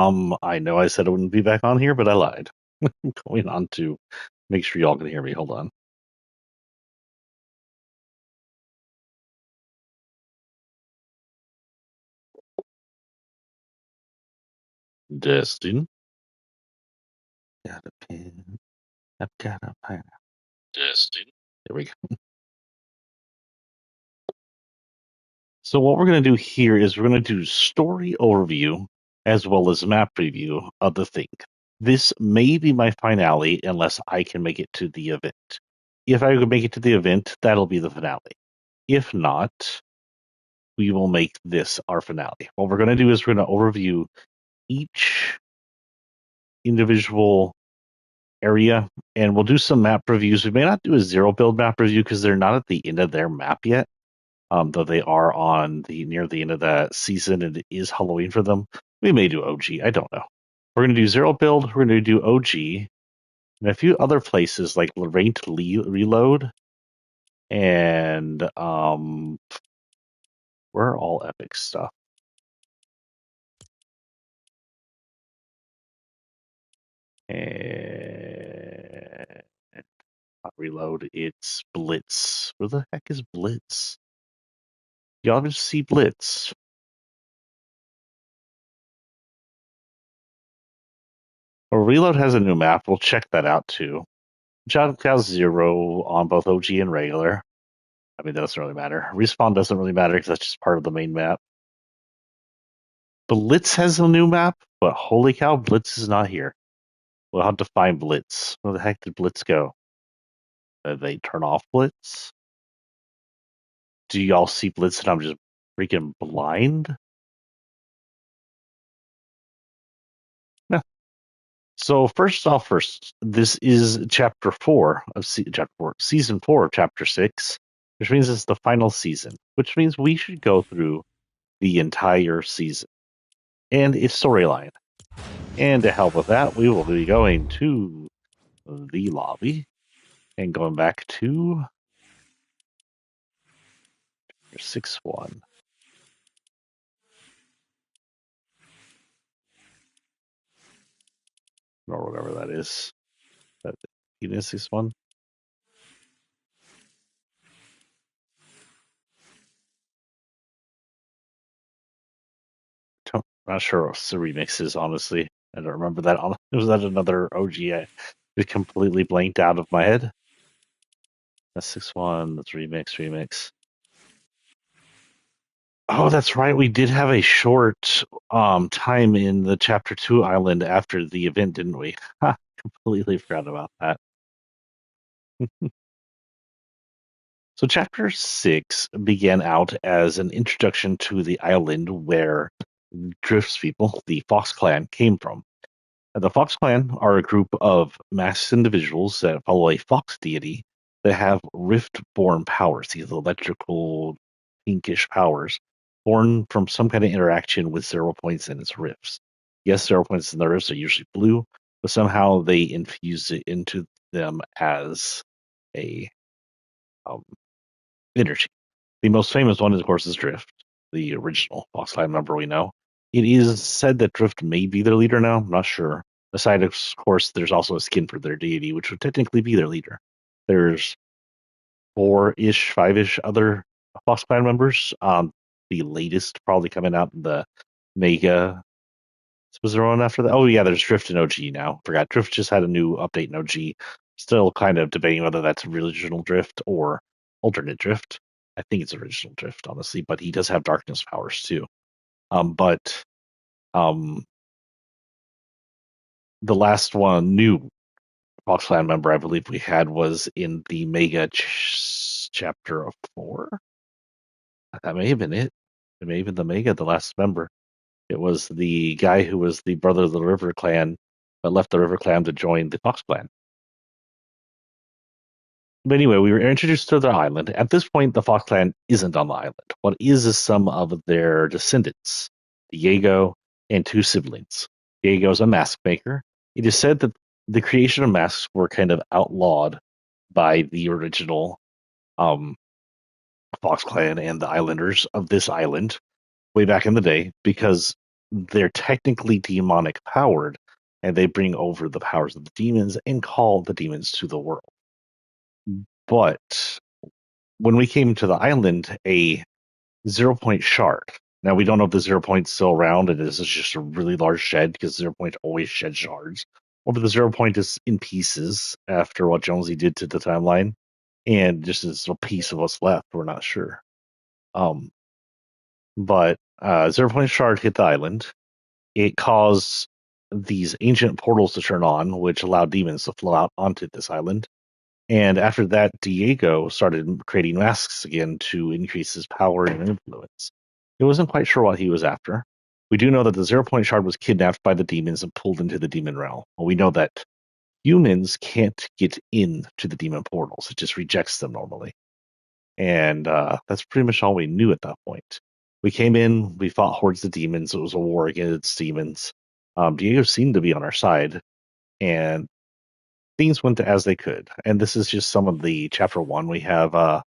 I know I said I wouldn't be back on here, but I lied. I'm going on to make sure y'all can hear me. Hold on. Destin. Got a pen. I've got a pen. Destin. There we go. So what we're going to do here is we're going to do story overview as well as map review of the thing. This may be my finale unless I can make it to the event. If I can make it to the event, that'll be the finale. If not, we will make this our finale. What we're going to do is we're going to overview each individual area and we'll do some map reviews. We may not do a zero build map review because they're not at the end of their map yet. Though they are on the near the end of that season and it is Halloween for them. We may do OG. I don't know. We're going to do zero build. We're going to do OG and a few other places like Ranked Reload and we're all epic stuff. And not reload, it's Blitz. Where the heck is Blitz? Y'all just see Blitz. Well, Reload has a new map. We'll check that out too. Job Cow Zero on both OG and regular. I mean, that doesn't really matter. Respawn doesn't really matter because that's just part of the main map. Blitz has a new map, but holy cow, Blitz is not here. We'll have to find Blitz. Where the heck did Blitz go? Did they turn off Blitz? Do y'all see Blitz and I'm just freaking blind? No. So first, this is chapter 4 of season 4 of chapter 6, which means it's the final season, which means we should go through the entire season and its storyline. And to help with that, we will be going to the lobby and going back to 6-1. Or whatever that is. That is 6-1. Not sure what the remix is, honestly. I don't remember that. Was that another OG? It completely blanked out of my head. That's 6-1. That's remix. Oh, that's right. We did have a short time in the chapter 2 island after the event, didn't we? Ha, completely forgot about that. So chapter 6 began out as an introduction to the island where Drift's people, the Fox Clan, came from. The Fox Clan are a group of masked individuals that follow a fox deity that have rift-born powers, these electrical pinkish powers, born from some kind of interaction with 0 points in its rifts. Yes, 0 points in the rifts are usually blue, but somehow they infuse it into them as a um, energy. The most famous one, of course, is Drift, the original Fox Clan member we know. It is said that Drift may be their leader now. I'm not sure. Aside, of course, there's also a skin for their deity, which would technically be their leader. There's 4-ish, 5-ish other Fox Clan members. The latest probably coming out in the Mega. Was there one after that? Oh yeah, there's Drift and OG now. Forgot Drift just had a new update in OG. Still kind of debating whether that's original Drift or alternate Drift. I think it's original Drift, honestly, but he does have darkness powers too. But the last one, new Fox Clan member I believe we had was in the Mega chapter of 4. That may have been it. It may have been the Mega, the last member. It was the guy who was the brother of the River Clan, but left the River Clan to join the Fox Clan. But anyway, we were introduced to the island. At this point, the Fox Clan isn't on the island. What is some of their descendants, Diego and 2 siblings. Diego's a mask maker. It is said that the creation of masks were kind of outlawed by the original Fox Clan and the islanders of this island way back in the day because they're technically demonic powered, and they bring over the powers of the demons and call the demons to the world. But when we came to the island, a 0 point shard. Now we don't know if the 0 point's still around and this is just a really large shed because 0 point always sheds shards. Or if the 0 point is in pieces after what Jonesy did to the timeline, and just is a piece of what's left, we're not sure. Um, but 0 point shard hit the island. It caused these ancient portals to turn on, which allowed demons to flow out onto this island. And after that, Diego started creating masks again to increase his power and influence. He wasn't quite sure what he was after. We do know that the 0 point shard was kidnapped by the demons and pulled into the demon realm. Well, we know that humans can't get into the demon portals, it just rejects them normally. And that's pretty much all we knew at that point. We came in, we fought hordes of demons. It was a war against demons. Diego seemed to be on our side, and things went as they could. And this is just some of the chapter one. We have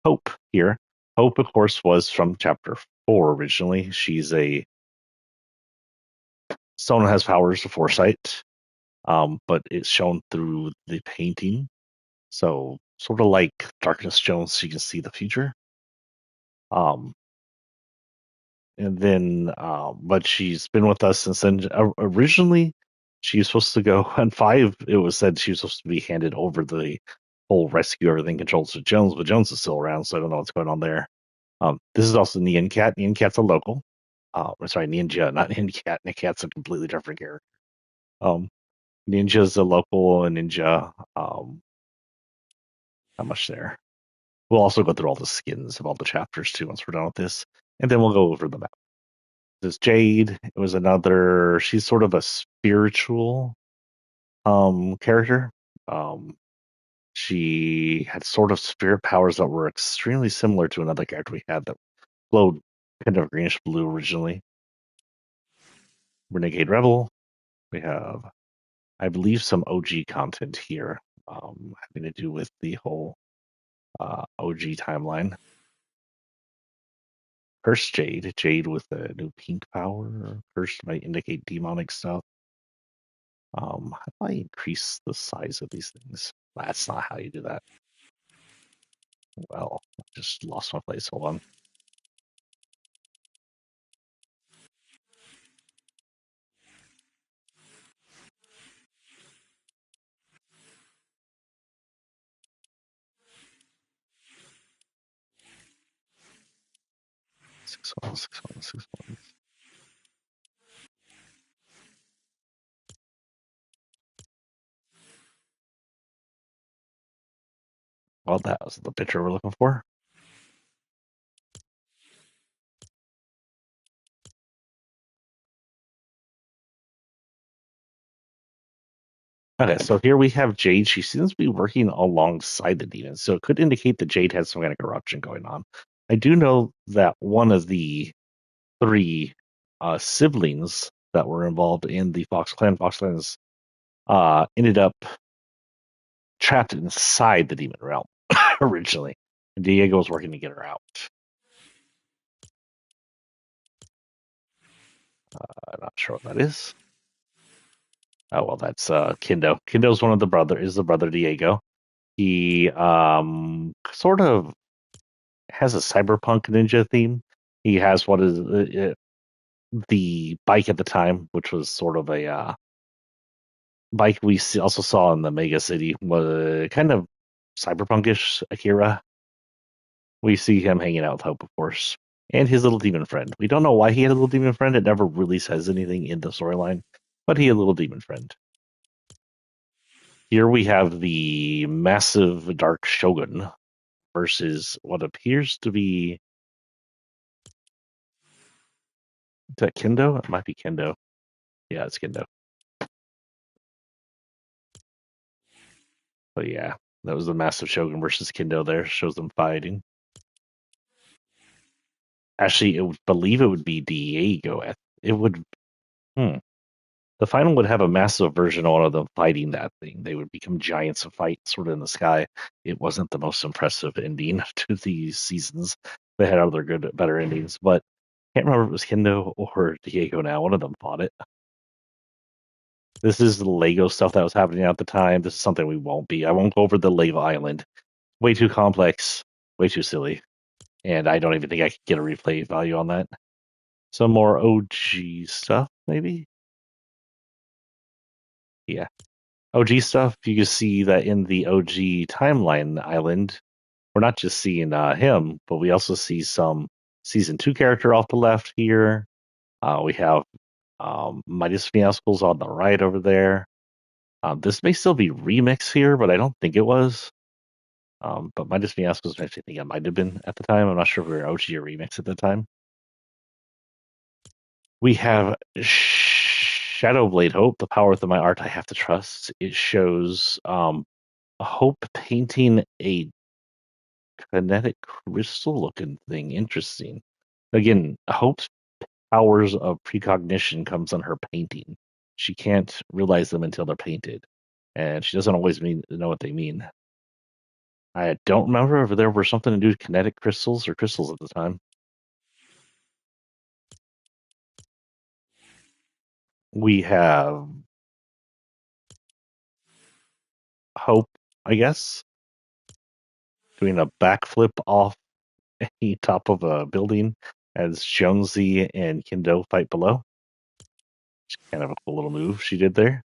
Hope here. Hope, of course, was from chapter four originally. She's a someone who has powers of foresight, but it's shown through the painting. So sort of like Darkness Jones, she can see the future. Um, and then, but she's been with us since then. Originally, she was supposed to go on five. It was said she was supposed to be handed over the whole rescue everything controls to Jones, but Jones is still around, so I don't know what's going on there. This is also Nyan Cat. Nyan Cat's a local. Sorry, Ninja, not Nyan Cat. Nyan Cat's a completely different character. Um, Ninja's a local ninja. Not much there. We'll also go through all the skins of all the chapters too once we're done with this, and then we'll go over the map. This Jade. It was another. She's sort of a spiritual character. Um, she had sort of spirit powers that were extremely similar to another character we had that glowed kind of greenish blue originally. Renegade Rebel. We have, I believe, some OG content here, having to do with the whole OG timeline. Cursed Jade, Jade with a new pink power. Cursed might indicate demonic stuff. How do I increase the size of these things? That's not how you do that. Well, I just lost my place. Hold on. Six one, six one, six one. Well, that was the picture we're looking for. Okay, so here we have Jade. She seems to be working alongside the demons, so it could indicate that Jade has some kind of corruption going on. I do know that one of the three siblings that were involved in the Fox Clans, ended up trapped inside the demon realm originally. And Diego was working to get her out. I'm not sure what that is. Oh well, that's Kindo. Kindo's one of the brother is the brother Diego. He sort of has a cyberpunk ninja theme. He has what is the bike at the time, which was sort of a bike we also saw in the mega city, was kind of cyberpunkish Akira. We see him hanging out with Hope, of course, and his little demon friend. We don't know why he had a little demon friend. It never really says anything in the storyline, but he had a little demon friend. Here we have the massive Dark Shogun versus what appears to be, is that Kendo? It might be Kendo. Yeah, it's Kendo. But yeah, that was the massive Shogun versus Kendo there. Shows them fighting. Actually, it would believe it would be Diego. It would. Hmm. The final would have a massive version of one of them fighting that thing. They would become giants and fight sort of in the sky. It wasn't the most impressive ending to these seasons. They had other good, better endings, but Can't remember if it was Kendo or Diego now. One of them fought it. This is the Lego stuff that was happening at the time. This is something we won't be. I won't go over the Lego Island. Way too complex, way too silly. And I don't even think I could get a replay value on that. Some more OG stuff, maybe? Yeah. OG stuff, you can see that in the OG timeline island, we're not just seeing him, but we also see some season 2 character off the left here. We have Midas Fiascos on the right over there. This may still be remix here, but I don't think it was. But Midas Fiascos, I think it might have been at the time. I'm not sure if we were OG or remix at the time. We have Shadowblade Hope, the power within my art I have to trust. It shows Hope painting a kinetic crystal looking thing. Interesting. Again, Hope's powers of precognition comes on her painting. She can't realize them until they're painted, and she doesn't always know what they mean. I don't remember if there were something to do with kinetic crystals or crystals at the time. We have Hope, I guess, doing a backflip off the top of a building as Jonesy and Kendo fight below. It's kind of a cool little move she did there.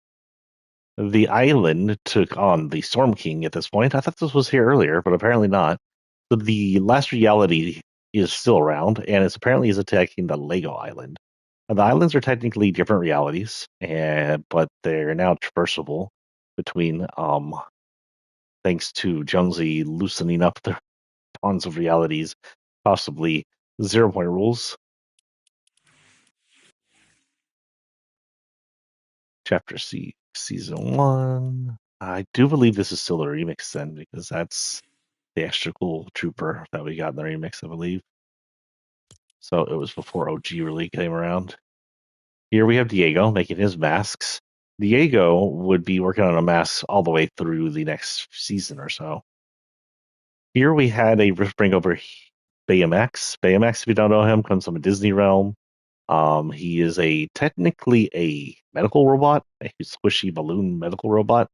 The island took on the Storm King at this point. I thought this was here earlier, but apparently not. So the last reality is still around, and it's apparently is attacking the Lego Island. Now, the islands are technically different realities, but they're now traversable between thanks to Jonesy loosening up the tons of realities, possibly 0 point rules. Chapter C, Season 1. I do believe this is still a remix then, because that's the extra cool trooper that we got in the remix, I believe. So it was before OG really came around. Here we have Diego making his masks. Diego would be working on a mask all the way through the next season or so. Here we had a bring over Baymax. Baymax, if you don't know him, comes from a Disney realm. He is technically a medical robot, a squishy balloon medical robot,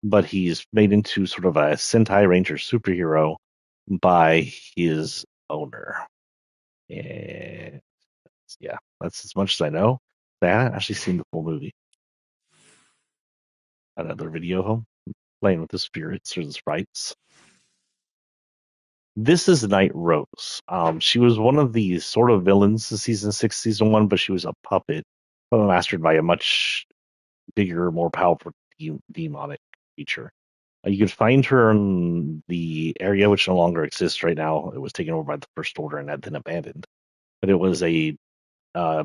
but he's made into sort of a Sentai Ranger superhero by his owner. And yeah, that's as much as I know. I haven't actually seen the full movie. Another video of him playing with the spirits or the sprites. This is Night Rose. She was one of the sort of villains in season 6, season 1, but she was a puppet mastered by a much bigger, more powerful demonic creature. You can find her in the area which no longer exists right now. It was taken over by the First Order and then abandoned. But it was a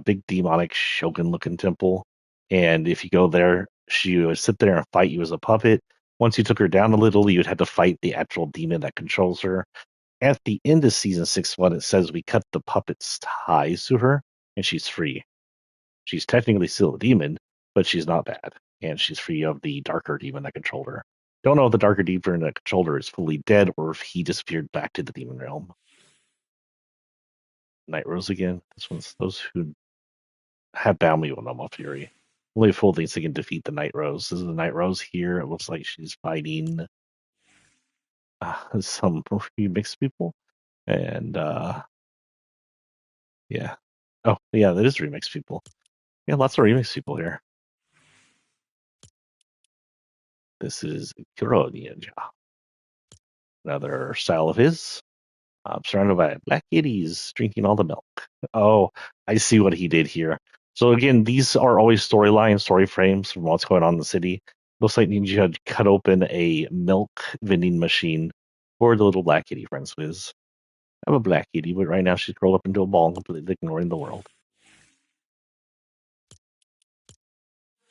big demonic shogun-looking temple, and if you go there, she would sit there and fight you as a puppet. Once you took her down a little, you'd have to fight the actual demon that controls her. At the end of season 6, one it says we cut the puppet's ties to her, and she's free. She's technically still a demon, but she's not bad, and she's free of the darker demon that controlled her. Don't know if the darker demon that controlled her is fully dead or if he disappeared back to the demon realm. Night Rose again. This one's those who have bound me with Normal Fury. Only a fool thinks they can defeat the Night Rose. This is the Night Rose here. It looks like she's fighting some mixed people, and yeah. Oh, yeah, that is remix people. Yeah, lots of remix people here. This is Ninja. Another style of his. Surrounded by black kitties drinking all the milk. Oh, I see what he did here. So again, these are always story frames from what's going on in the city. Looks like Ninja had cut open a milk vending machine for the little black kitty friends of his. I have a black kitty, but right now she's curled up into a ball, completely ignoring the world.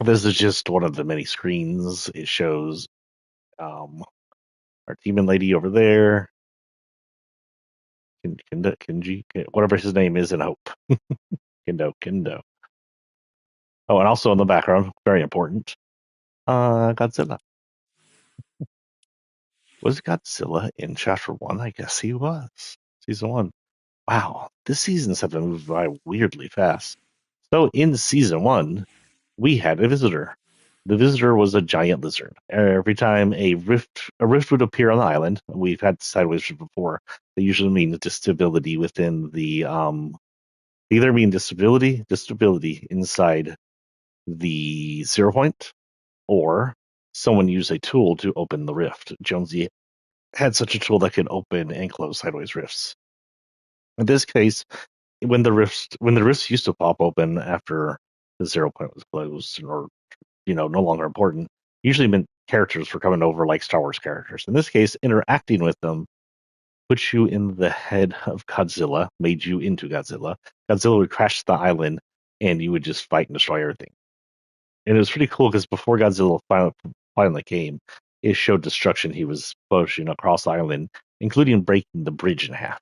This is just one of the many screens. It shows our demon lady over there, Kenji, whatever his name is in Hope. Kendo. Oh, and also in the background, very important, Godzilla. Was Godzilla in Chapter 1? I guess he was. Season 1. Wow, this season's have moved by weirdly fast. So in season one, we had a visitor. The visitor was a giant lizard. Every time a rift would appear on the island, we've had sideways rift before. They usually mean disability within the either mean disability inside the 0 point, or someone used a tool to open the rift. Jonesy had such a tool that could open and close sideways rifts. In this case, when the rifts used to pop open after the 0 point was closed or no longer important, usually meant characters were coming over like Star Wars characters. In this case, interacting with them put you in the head of Godzilla, made you into Godzilla. Godzilla would crash the island, and you would just fight and destroy everything. And it was pretty cool because before Godzilla finally came, it showed destruction he was pushing across the island, including breaking the bridge in half.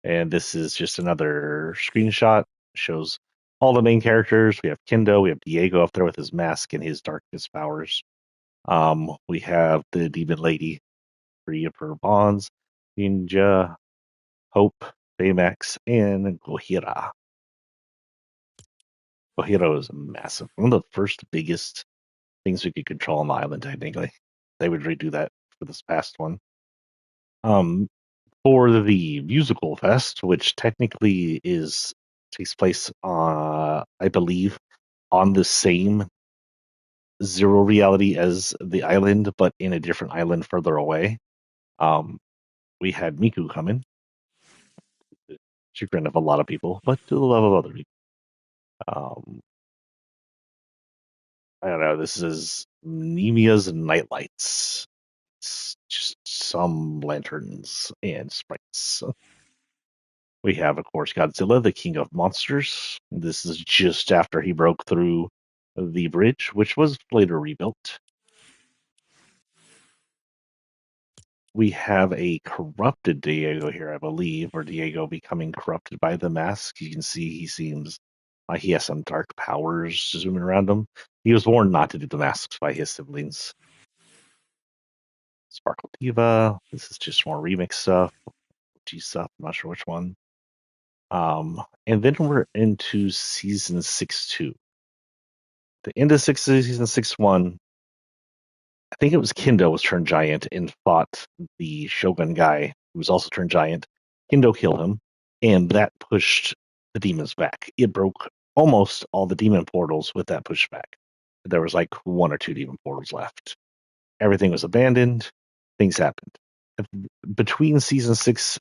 And this is just another screenshot. Shows all the main characters. We have Kendo, we have Diego up there with his mask and his darkness powers. We have the demon lady, three of her bonds, Ninja, Hope, Baymax, and Gohira. Gohira is massive. One of the first biggest things we could control on the island, technically. They would redo that for this past one. Um, for the musical fest, which technically is takes place, I believe, on the same zero reality as the island, but in a different island further away. Um, we had Miku come in, chagrin of a lot of people, but to the love of other people. Um, I don't know. This is Nemia's Nightlights. It's just some lanterns and sprites. We have, of course, Godzilla, the king of monsters. This is just after he broke through the bridge, which was later rebuilt. We have a corrupted Diego here, I believe, or Diego becoming corrupted by the mask. You can see he seems like he has some dark powers zooming around him. He was warned not to do the masks by his siblings. Sparkle Diva. This is just more remix stuff. G stuff. I'm not sure which one. And then we're into season 6-2. The end of season 6-1, I think it was Kendo was turned giant and fought the Shogun guy who was also turned giant. Kendo killed him, and that pushed the demons back. It broke almost all the demon portals with that pushback. There was like one or two demon portals left. Everything was abandoned. Things happened. Between season 6-1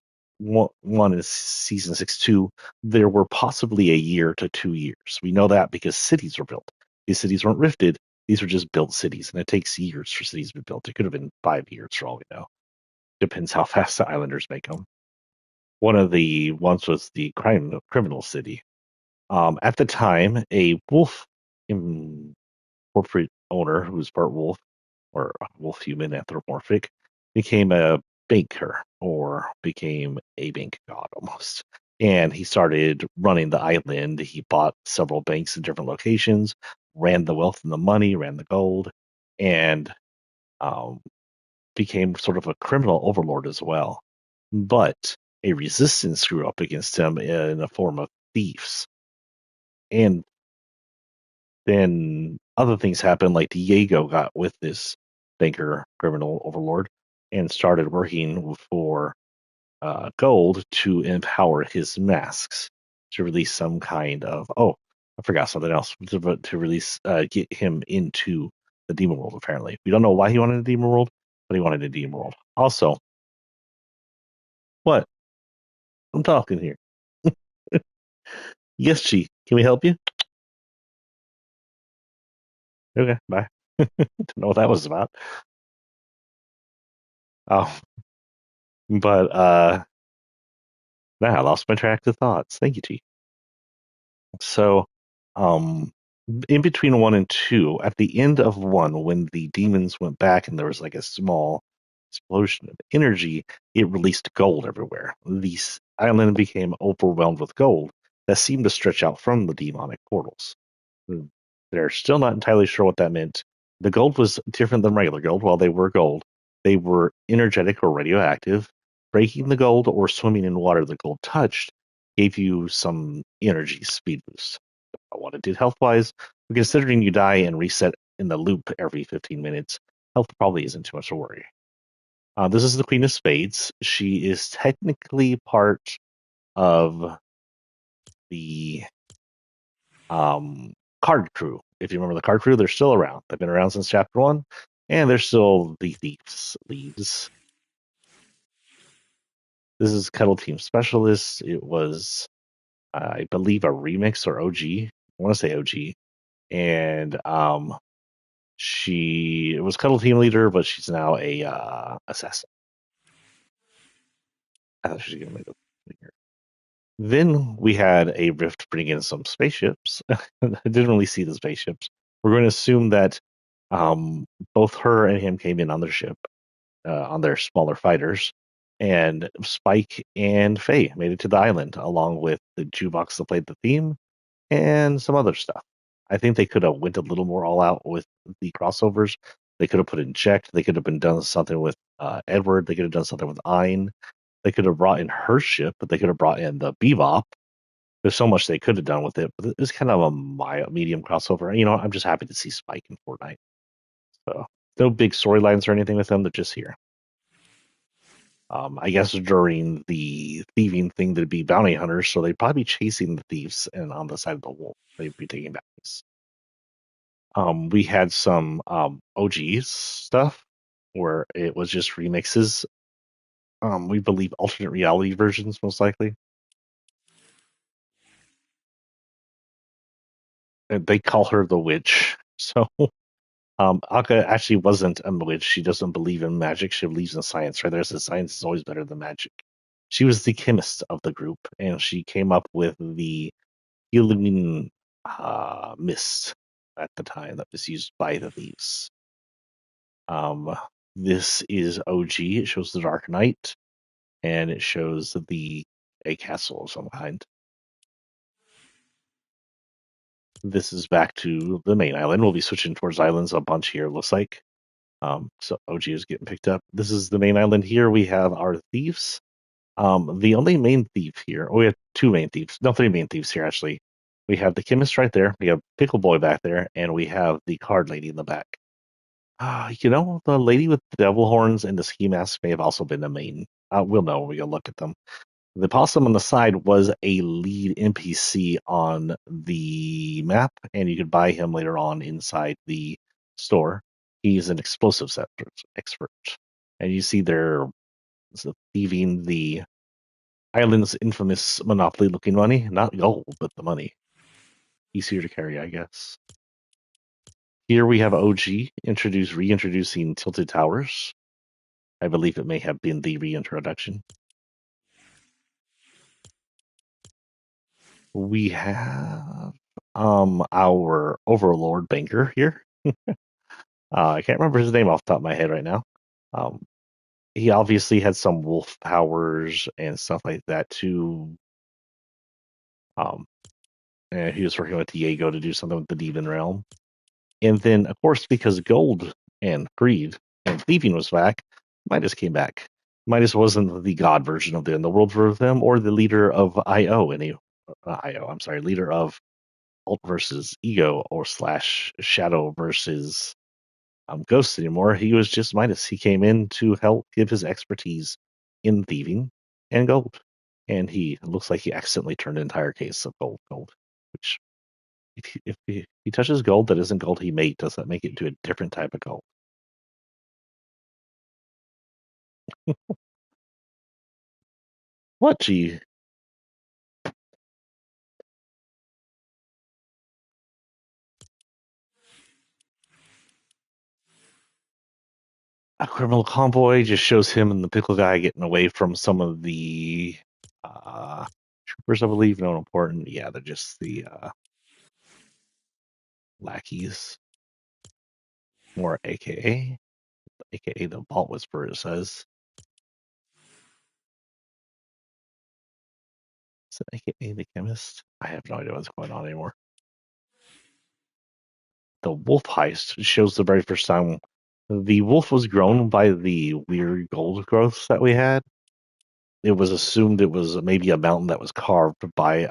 and season 6-2, there were possibly a year to 2 years. We know that because cities were built. These cities weren't rifted. These were just built cities, and it takes years for cities to be built. It could have been 5 years for all we know. Depends how fast the islanders make them. One of the ones was the criminal city. At the time, a wolf corporate owner who was part wolf or wolf human anthropomorphic became a banker or became a bank god almost. And he started running the island. He bought several banks in different locations, ran the wealth and the money, ran the gold, and um, became sort of a criminal overlord as well. But a resistance grew up against him in the form of thieves. And then other things happened, like Diego got with this banker criminal overlord and started working for Gold to empower his masks to release some kind of I forgot something else to release get him into the demon world. Apparently, we don't know why he wanted a demon world, but he wanted a demon world. Also, what I'm talking here? Yes, Chi, can we help you? Okay, bye. Don't know what that was about. Oh, but now I lost my track of thoughts. Thank you, Chi. So, um, in between one and two, at the end of one, when the demons went back and there was like a small explosion of energy, it released gold everywhere. The island became overwhelmed with gold that seemed to stretch out from the demonic portals. They're still not entirely sure what that meant. The gold was different than regular gold. While they were gold, they were energetic or radioactive. breaking the gold or swimming in water the gold touched gave you some energy speed boost. What it did health wise, but considering you die and reset in the loop every 15 minutes, health probably isn't too much to worry. This is the Queen of Spades. She is technically part of the um, card crew. If you remember the card crew, they're still around. They've been around since chapter one, and they're still the thieves leads. This is Kettle Team Specialist. It was, I believe, a remix or OG. I want to say OG, and she was Kettle Team leader, but she's now a assassin. I thought she was gonna make a leader. Then we had a rift bring in some spaceships. I didn't really see the spaceships. We're going to assume that both her and him came in on their ship, on their smaller fighters, and Spike and Faye made it to the island along with the jukebox that played the theme and some other stuff. I think they could have went a little more all out with the crossovers. They could have put in Check. They could have been done something with Edward. They could have done something with Ein. They could have brought in her ship, but they could have brought in the Bebop. There's so much they could have done with it, but it's kind of a mild, medium crossover. You know, I'm just happy to see Spike in Fortnite. So no big storylines or anything with them. They're just here. I guess during the thieving thing, there'd be bounty hunters, so they'd probably be chasing the thieves, and on the side of the wolf, they'd be taking bounties. We had some OGs stuff where it was just remixes. We believe alternate reality versions, most likely. And they call her the witch. So Akka actually wasn't a witch. She doesn't believe in magic. She believes in science. Right there says science is always better than magic. She was the chemist of the group, and she came up with the healing mist at the time that was used by the thieves. Um, this is OG. It shows the Dark Knight, and it shows a castle of some kind. This is back to the main island. We'll be switching towards islands a bunch here, looks like. So OG is getting picked up. This is the main island here. We have our thieves. The only main thief here, we have two main thieves. No, three main thieves here, actually. We have the chemist right there. We have Pickle Boy back there, and we have the card lady in the back. The lady with the devil horns and the ski mask may have also been the main. We'll know when we go look at them. The possum on the side was a lead NPC on the map, and you could buy him later on inside the store. He's an explosives expert. And you see they're thieving the island's infamous monopoly looking money. Not gold, but the money. Easier to carry, I guess. Here we have OG reintroducing Tilted Towers. I believe it may have been the reintroduction. We have our overlord banker here. I can't remember his name off the top of my head right now. Um, he obviously had some wolf powers and stuff like that too. Um, and he was working with Diego to do something with the demon realm. And then, of course, because gold and greed and thieving was back, Midas came back. Midas wasn't the god version of the underworld for them, or the leader of IO. I'm sorry, leader of alt versus ego or slash shadow versus ghost anymore. He was just Midas. He came in to help give his expertise in thieving and gold. And he looks like he accidentally turned an entire case of gold, which if he touches gold that isn't gold he made, does that make it into a different type of gold? What, gee? A criminal convoy just shows him and the pickle guy getting away from some of the uh, troopers, I believe. No important. Yeah, they're just the lackeys, more AKA the Vault Whisperer. It says, is it AKA the Chemist? I have no idea what's going on anymore. The wolf heist shows the very first time the wolf was grown by the weird gold growths that we had. it was assumed it was maybe a mountain that was carved by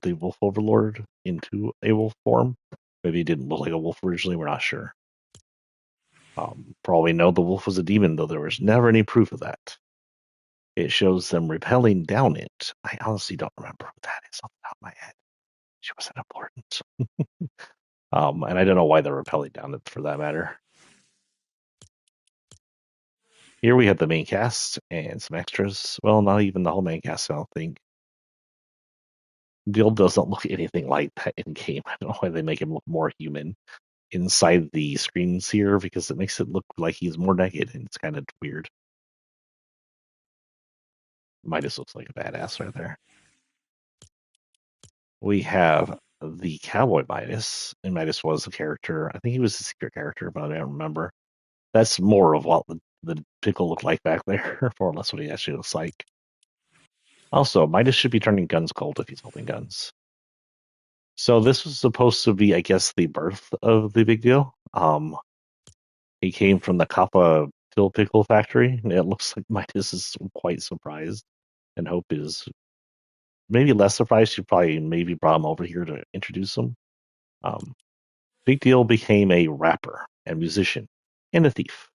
the wolf overlord into a wolf form. Maybe it didn't look like a wolf originally. We're not sure. For all we know, the wolf was a demon, though there was never any proof of that. It shows them rappelling down it. I honestly don't remember what that is off the top of my head. She wasn't important. And I don't know why they're rappelling down it for that matter. Here we have the main cast and some extras. Well, not even the whole main cast, I don't think. Dill doesn't look anything like that in game. I don't know why they make him look more human inside the screens here because it makes it look like he's more naked and it's kind of weird. Midas looks like a badass right there. We have the Cowboy Midas, and Midas was a character. I think he was a secret character, but I don't remember. That's more of what the pickle looked like back there, more or less what he actually looks like. Also, Midas should be turning guns cold if he's holding guns. So this was supposed to be, I guess, the birth of the big deal. He came from the Kappa Dill Pickle factory. And it looks like Midas is quite surprised, and Hope is maybe less surprised. She probably maybe brought him over here to introduce him. Um, Big Deal became a rapper and musician and a thief.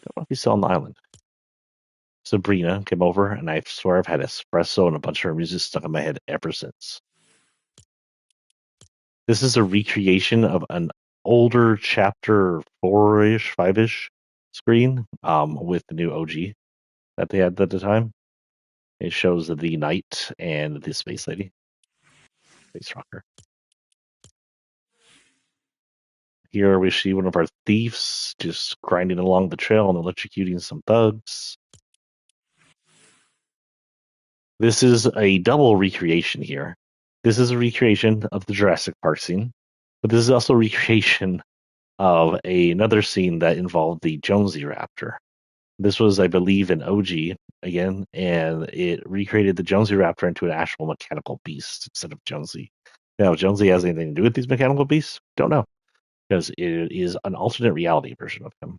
Don't know if he's still on the island. Sabrina came over, and I swear I've had espresso and a bunch of her music stuck in my head ever since. This is a recreation of an older chapter 4-ish, 5-ish screen with the new OG that they had at the time. It shows the knight and the space lady, space rocker. Here we see one of our thieves just grinding along the trail and electrocuting some thugs. This is a double recreation here. This is a recreation of the Jurassic Park scene, but this is also a recreation of another scene that involved the Jonesy Raptor. This was, I believe, an OG again, and it recreated the Jonesy Raptor into an actual mechanical beast instead of Jonesy. Now, if Jonesy has anything to do with these mechanical beasts, don't know, because it is an alternate reality version of him.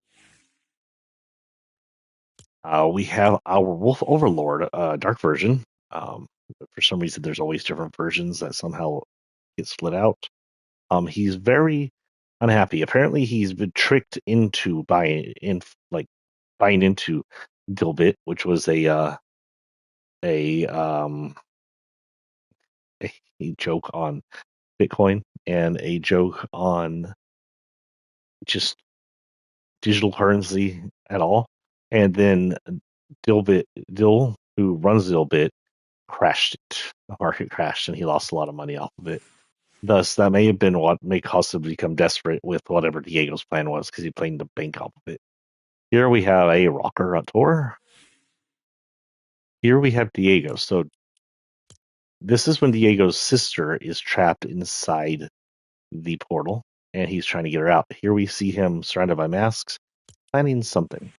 We have our Wolf Overlord, dark version. For some reason, there's always different versions that somehow get split out. He's very unhappy. Apparently, he's been tricked into buying into Dilbit, which was a um a joke on Bitcoin and a joke on just digital currency at all. And then Dill, who runs Dilbit, crashed it. The market crashed, and he lost a lot of money off of it. Thus, that may have been what may cause him to become desperate with whatever Diego's plan was, because he planned to bank off of it. Here we have a rocker on tour. Here we have Diego. So this is when Diego's sister is trapped inside the portal, and he's trying to get her out. Here we see him surrounded by masks, planning something.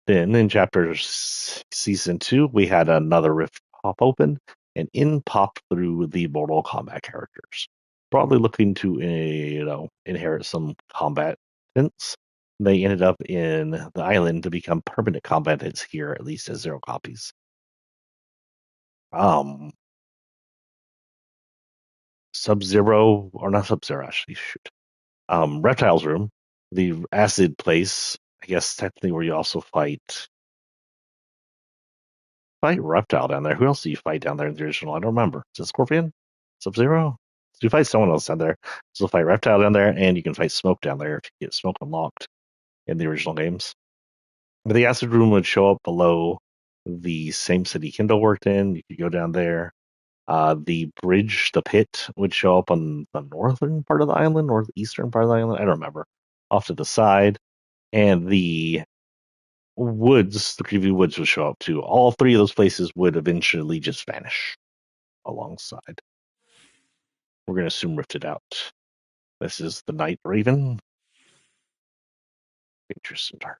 Then in season 2, we had another rift pop open, and in popped through the Mortal Kombat characters, broadly looking to inherit some combat hints. They ended up in the island to become permanent combatants here, at least as 0 copies. Sub-Zero, or not Sub-Zero, actually, shoot. Reptile's room, the acid place, I guess technically where you also fight Reptile down there. Who else do you fight down there in the original? I don't remember. Is it Scorpion? Sub-Zero? You fight someone else down there. So fight Reptile down there, and you can fight Smoke down there if you get Smoke unlocked in the original games. But the acid room would show up below the same city Kindle worked in. You could go down there. The bridge, the pit, would show up on the northern part of the island, northeastern part of the island. I don't remember. Off to the side. And the woods, the Creevy Woods would show up too. All 3 of those places would eventually just vanish alongside. We're going to assume Rifted out. This is the Night Raven. Dangerous and dark.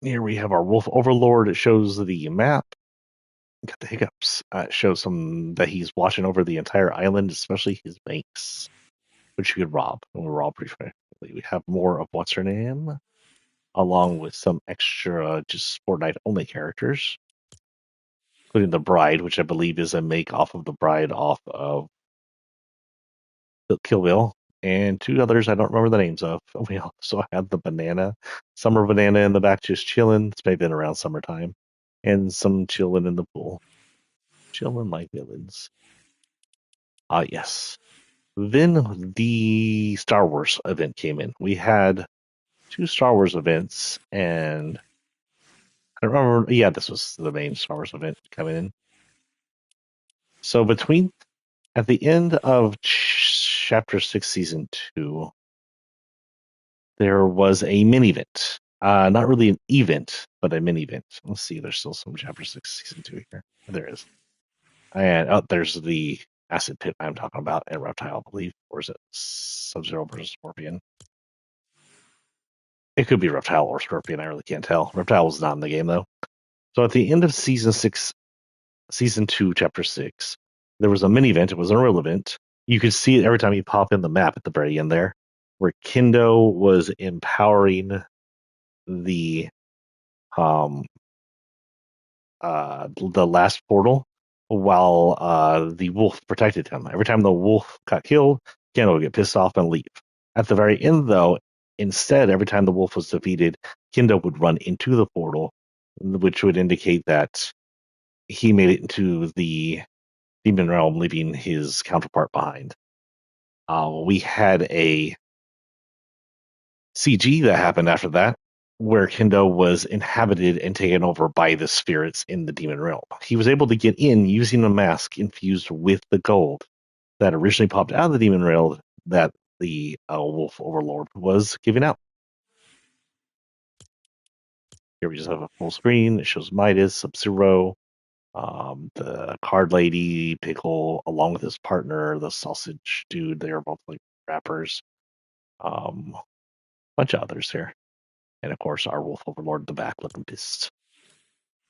Here we have our Wolf Overlord. It shows the map. Got the hiccups. It shows him that he's watching over the entire island, especially his banks. which you could rob. And we're all pretty familiar. We have more of what's her name, along with some extra just Fortnite only characters, including the bride, which I believe is a make off of the bride off of Kill Bill, and two others I don't remember the names of. We also had the banana, summer banana in the back, just chilling. It's maybe been around summertime, and some chilling in the pool, chilling like villains. Ah, yes. Then the Star Wars event came in. We had two Star Wars events, and I don't remember. Yeah, this was the main Star Wars event coming in. So between at the end of Chapter 6, Season 2, there was a mini event. Not really an event, but a mini event. Let's see, there's still some Chapter 6, Season 2 here. There is. And there's the acid pit I'm talking about, and Reptile, I believe. Or is it Sub-Zero versus Scorpion? It could be Reptile or Scorpion. I really can't tell. Reptile was not in the game, though. So at the end of Season 6, Season 2, Chapter 6, there was a mini event. It was a real event. You could see it every time you pop in the map at the very end there, where Kendo was empowering the um the last portal while the wolf protected him. Every time the wolf got killed, Kendo would get pissed off and leave. At the very end, though, instead, every time the wolf was defeated, Kendo would run into the portal, which would indicate that he made it into the demon realm, leaving his counterpart behind. We had a CG that happened after that, where Kendo was inhabited and taken over by the spirits in the demon realm. He was able to get in using a mask infused with the gold that originally popped out of the demon realm that the wolf overlord was giving out. Here we just have a full screen. It shows Midas, Sub-Zero, the card lady, Pickle, along with his partner, the sausage dude. They are both like rappers. A bunch of others here. And of course, our Wolf Overlord in the back looking pissed.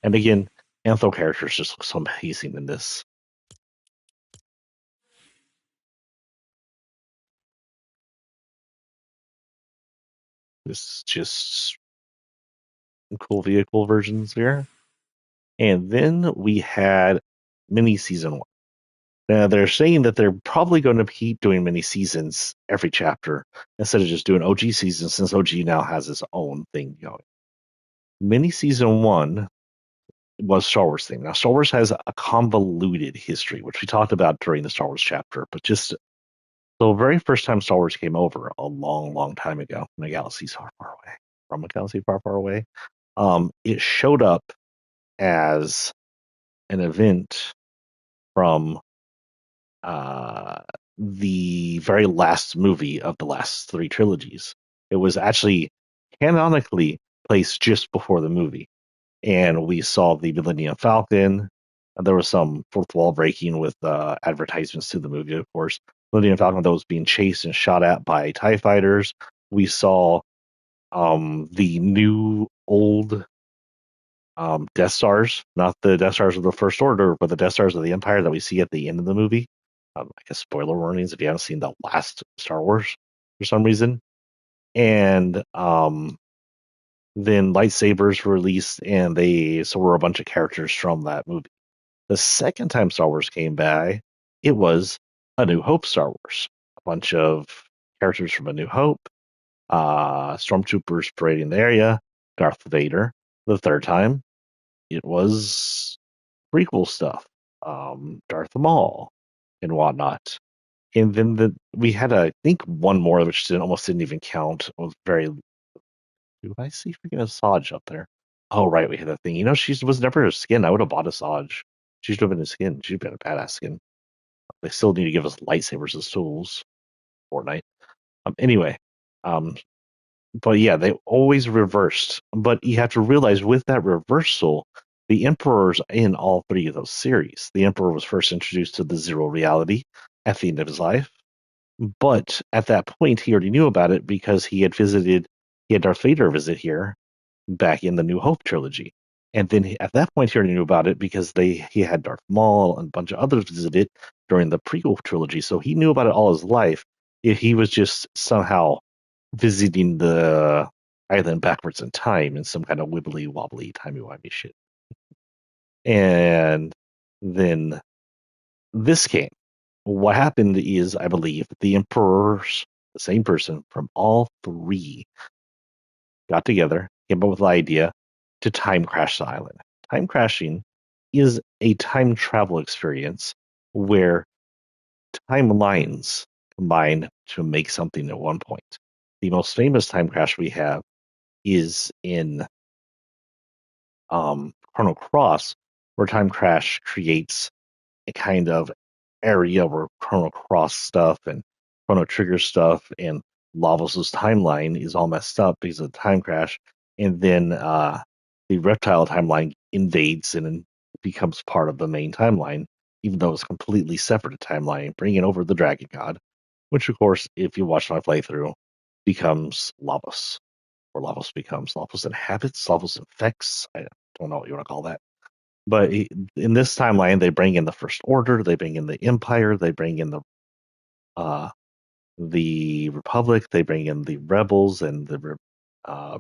And again, Antho characters just look so amazing in this. This is just cool vehicle versions here. And then we had mini season 1. Now they're saying that they're probably going to keep doing mini seasons every chapter instead of just doing OG seasons, since OG now has its own thing going. Mini season 1 was Star Wars thing. Now Star Wars has a convoluted history, which we talked about during the Star Wars chapter, but just the very first time Star Wars came over, a long, long time ago, in a galaxy far, far away, from a galaxy far, far away, it showed up as an event from uh, the very last movie of the last three trilogies. It was actually canonically placed just before the movie, and we saw the Millennium Falcon. There was some fourth wall breaking with advertisements to the movie, of course. Millennium Falcon that was being chased and shot at by TIE fighters. We saw the new old Death Stars, not the Death Stars of the First Order, but the Death Stars of the Empire that we see at the end of the movie. I guess spoiler warnings if you haven't seen the last Star Wars for some reason. And then lightsabers were released, and they so were a bunch of characters from that movie. The second time Star Wars came by, it was A New Hope Star Wars. A bunch of characters from A New Hope, stormtroopers parading the area, Darth Vader. The third time, it was prequel stuff, Darth Maul and whatnot. And then we had, I think, one more which almost didn't even count. It was very. Do I see freaking Asajj up there? Oh right, we had that thing. She was never a skin. I would have bought Asajj. She should have been a skin. She'd been a badass skin. They still need to give us lightsabers as tools. Fortnite. Anyway, um, but yeah, they always reversed. But you have to realize with that reversal, the Emperor's in all three of those series. The Emperor was first introduced to the zero reality at the end of his life. But at that point, he already knew about it because he had Darth Vader visit here back in the New Hope trilogy. And then at that point, he already knew about it because he had Darth Maul and a bunch of others visit it during the prequel trilogy. So he knew about it all his life. if he was just somehow visiting the island backwards in time in some kind of wibbly wobbly timey wimey shit. And then this came. What happened is, I believe, the emperors, the same person from all three, got together, came up with the idea to time crash the island. Time crashing is a time travel experience where timelines combine to make something at one point. The most famous time crash we have is in Chrono Cross, where time crash creates a kind of area where Chrono Cross stuff and Chrono Trigger stuff and Lavos' timeline is all messed up because of the time crash, and then the reptile timeline invades and becomes part of the main timeline, even though it's completely separate timeline, bringing over the Dragon God, which of course, if you watch my playthrough, becomes Lavos, or Lavos inhabits, Lavos infects. I don't know what you want to call that. But in this timeline, they bring in the First Order, they bring in the Empire, they bring in uh, the Republic, they bring in the Rebels and the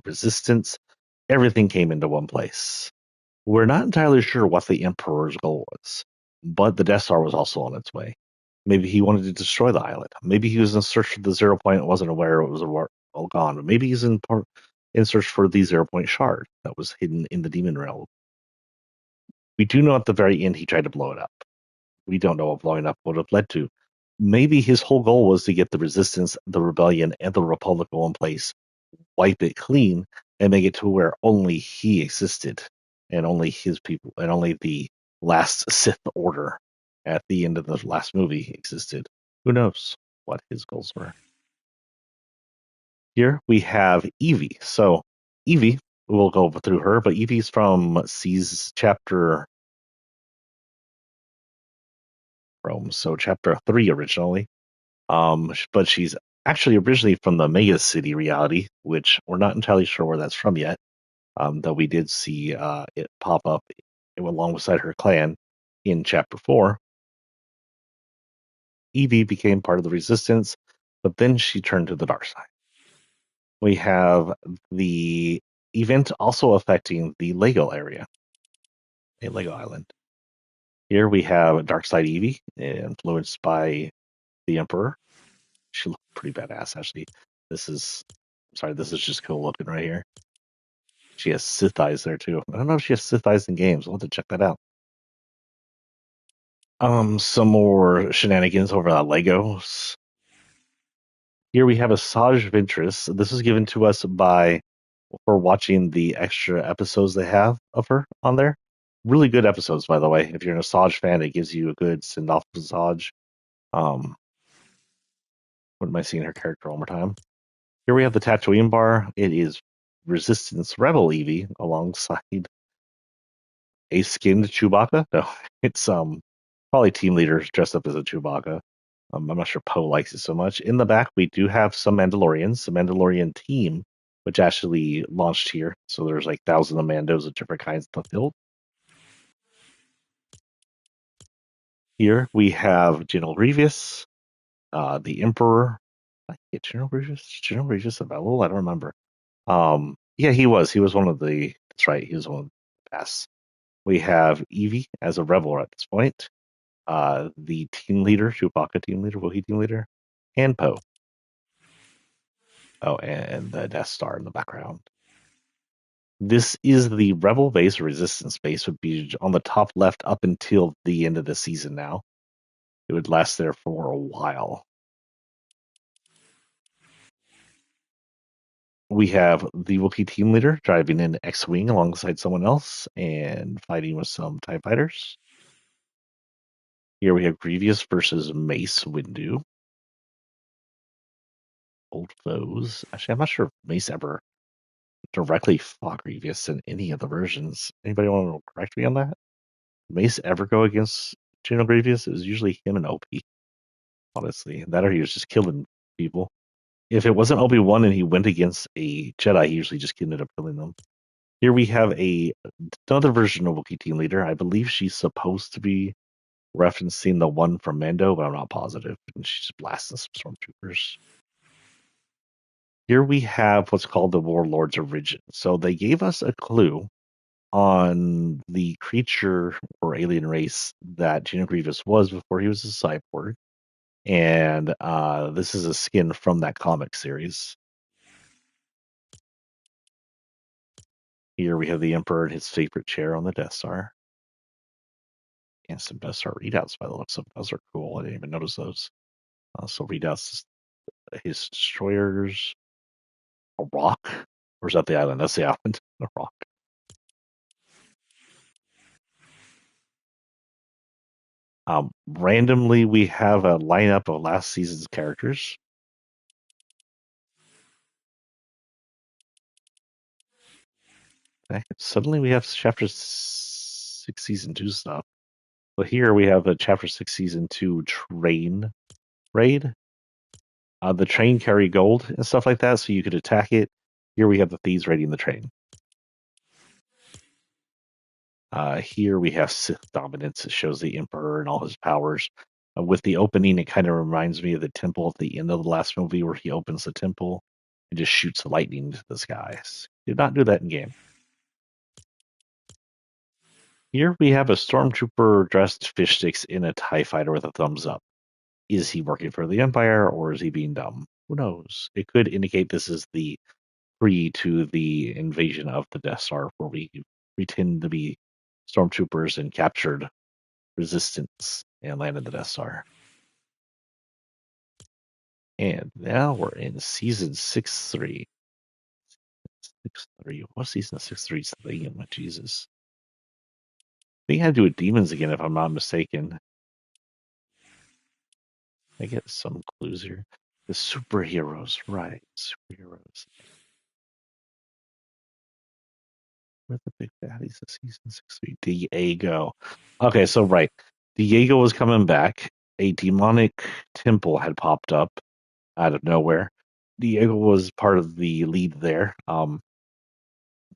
Resistance. Everything came into one place. We're not entirely sure what the Emperor's goal was, but the Death Star was also on its way. Maybe he wanted to destroy the island. Maybe he was in search for the Zero Point and wasn't aware it was all gone. But maybe he's in search for the Zero Point shard that was hidden in the Demon Realm. We do know at the very end he tried to blow it up. We don't know what blowing up would have led to. Maybe his whole goal was to get the resistance, the rebellion, and the republic all in place, wipe it clean, and make it to where only he existed, and only his people, and only the last Sith Order at the end of the last movie existed. Who knows what his goals were? Here we have Evie. So Evie, we'll go through her, but Evie's from C's chapter Rome, so chapter 3 originally. But she's actually originally from the Mega City reality, which we're not entirely sure where that's from yet. Though we did see it pop up alongside her clan in chapter 4. Evie became part of the resistance, but then she turned to the dark side. We have the event also affecting the Lego area, a Lego island. Here we have Dark Side Evie, influenced by the Emperor. She looked pretty badass, actually. This is, sorry, this is just cool looking right here. She has Sith eyes there too. I don't know if she has Sith eyes in games. I'll have to check that out. Some more shenanigans over on Legos. Here we have a Sage Ventress. This was given to us by for watching the extra episodes they have of her on there. Really good episodes, by the way. If you're an Asajj fan, it gives you a good send off of Asajj. What am I seeing her character one more time? Here we have the Tatooine bar. It is Resistance Rebel Eevee alongside a skinned Chewbacca. No, it's probably team leaders dressed up as a Chewbacca. I'm not sure Poe likes it so much. In the back, we do have some Mandalorians, the Mandalorian team, which actually launched here. So there's like thousands of Mandos of different kinds to fill. Here we have General Grievous, the Emperor. I get General Grievous. General Grievous available? I don't remember. Yeah, he was. He was one of the. That's right. He was one of the best. We have Evie as a rebel at this point. The team leader, Chewbacca team leader, Wookiee team leader, and Poe. Oh, and the Death Star in the background. This is the Rebel base, Resistance base, would be on the top left up until the end of the season now. It would last there for a while. We have the Wookiee team leader driving in X-Wing alongside someone else and fighting with some TIE fighters. Here we have Grievous versus Mace Windu. Old foes. Actually, I'm not sure if Mace ever directly fought Grievous in any of the versions. Anybody want to correct me on that? Mace ever go against General Grievous? It was usually him and Opie, honestly. That or he was just killing people. If it wasn't Obi-Wan and he went against a Jedi, he usually just ended up killing them. Here we have another version of Wookiee team leader. I believe she's supposed to be referencing the one from Mando, but I'm not positive. And she's blasting some stormtroopers. Here we have what's called the Warlord's Origin. So they gave us a clue on the creature or alien race that Gina Grievous was before he was a cyborg. And this is a skin from that comic series. Here we have the Emperor in his favorite chair on the Death Star. And some Death Star readouts by the looks of them. Those are cool. I didn't even notice those. So readouts, his destroyers, a rock. Or is that the island? That's the island. A rock. Randomly, we have a lineup of last season's characters. Suddenly, we have chapter 6 season 2 stuff. But here we have a chapter 6 season 2 train raid. The train carry gold and stuff like that, so you could attack it. Here we have the thieves raiding the train. Here we have Sith dominance. It shows the Emperor and all his powers. With the opening, it kind of reminds me of the temple at the end of the last movie where he opens the temple and just shoots lightning into the skies. Did not do that in game. Here we have a stormtrooper dressed fish sticks in a TIE fighter with a thumbs up. Is he working for the Empire or is he being dumb? Who knows? It could indicate this is the pre to the invasion of the Death Star where we pretend to be stormtroopers and captured resistance and landed the Death Star. And now we're in season 6-3. 6-3. What season of 6-3's theme? Jesus. I think I had to do with demons again, if I'm not mistaken. I get some clues here. The superheroes, right? Superheroes. We're the big baddies of season 6-3. Diego. Okay, so right. Diego was coming back. A demonic temple had popped up out of nowhere. Diego was part of the lead there.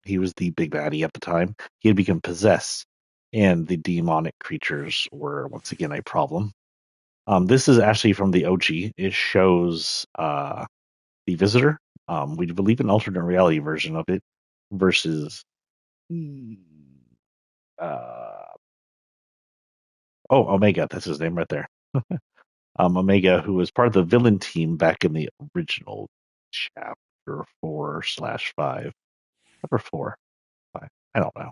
He was the big baddie at the time. He had become possessed, and the demonic creatures were once again a problem. This is actually from the OG. It shows the Visitor. We believe an alternate reality version of it versus uh, Omega. That's his name right there. Omega, who was part of the villain team back in the original chapter 4/5. Chapter 4, 5. I don't know.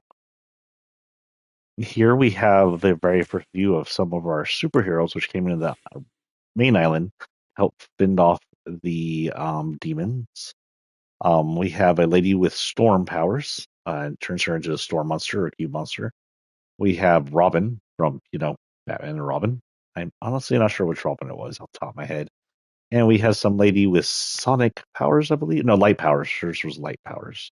Here we have the very first view of some of our superheroes, which came into the main island, help fend off the demons. We have a lady with storm powers, and turns her into a storm monster or a cube monster. We have Robin from, Batman and Robin. I'm honestly not sure which Robin it was off the top of my head. And we have some lady with sonic powers, I believe. No, light powers. Hers was light powers.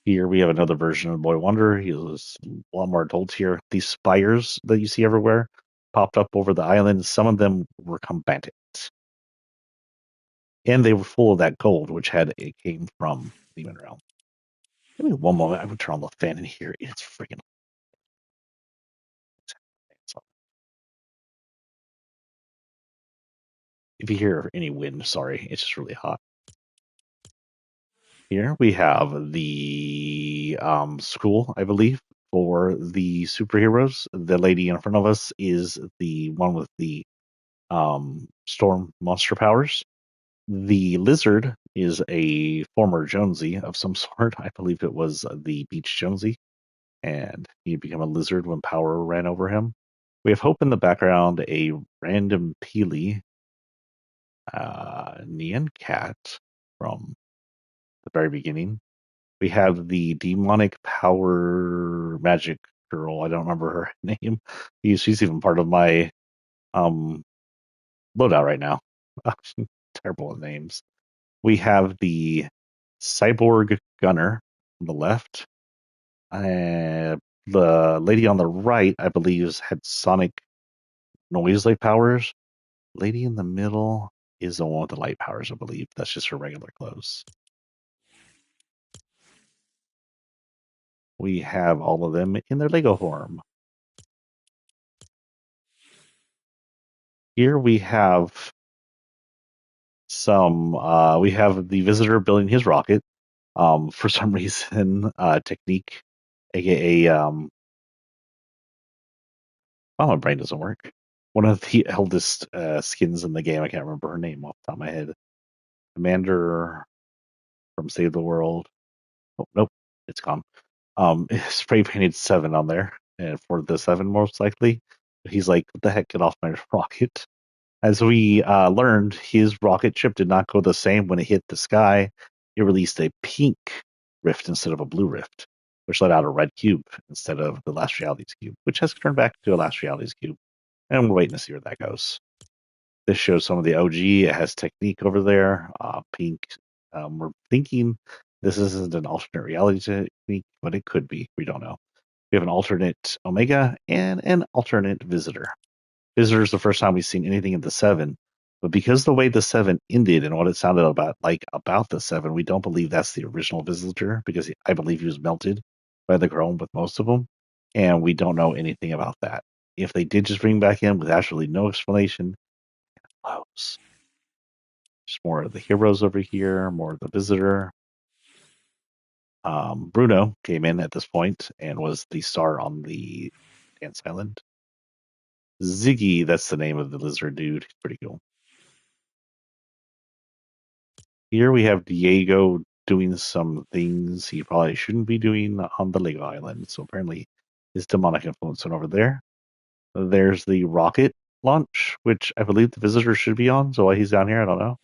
Here we have another version of Boy Wonder. He was a lot more adult here. These spires that you see everywhere popped up over the island. Some of them were combatant. And they were full of that gold, which it came from Demon Realm. Give me one moment. I would turn on the fan in here. It's freaking. If you hear any wind, sorry, it's just really hot. Here we have the school, I believe, for the superheroes. The lady in front of us is the one with the storm monster powers. The lizard is a former Jonesy of some sort. I believe it was the Beach Jonesy, and he became a lizard when power ran over him. We have Hope in the background, a random Peely, Nyan Cat from the very beginning. We have the demonic power magic girl. I don't remember her name. She's even part of my um loadout right now. Terrible at names. We have the cyborg gunner on the left. The lady on the right, I believe, had sonic noise light powers. Lady in the middle is the one with the light powers, I believe. That's just her regular clothes. We have all of them in their Lego form. Here we have we have the visitor building his rocket. For some reason, Technique, aka oh, my brain doesn't work. One of the eldest skins in the game. I can't remember her name off the top of my head. Commander from Save the World. Oh, nope, it's gone. Spray painted 7 on there, and for the 7 most likely. He's like, "What the heck? Get off my rocket!" As we learned, his rocket ship did not go the same when it hit the sky. It released a pink rift instead of a blue rift, which let out a red cube instead of the Last Realities cube, which has turned back to a Last Realities cube. And we're waiting to see where that goes. This shows some of the OG. It has Technique over there, pink. We're thinking this isn't an alternate reality technique, but it could be. We don't know. We have an alternate Omega and an alternate Visitor. Visitor is the first time we've seen anything in the 7, but because the way the 7 ended and what it sounded about the 7, we don't believe that's the original Visitor because I believe he was melted by the chrome with most of them, and we don't know anything about that. If they did just bring back in with absolutely no explanation, close. Just more of the heroes over here, more of the Visitor. Bruno came in at this point and was the star on the Dance Island. Ziggy, that's the name of the lizard dude. He's pretty cool. Here we have Diego doing some things he probably shouldn't be doing on the Lego Island. So apparently his demonic influence went over there. There's the rocket launch, which I believe the visitor should be on. So why he's down here, I don't know.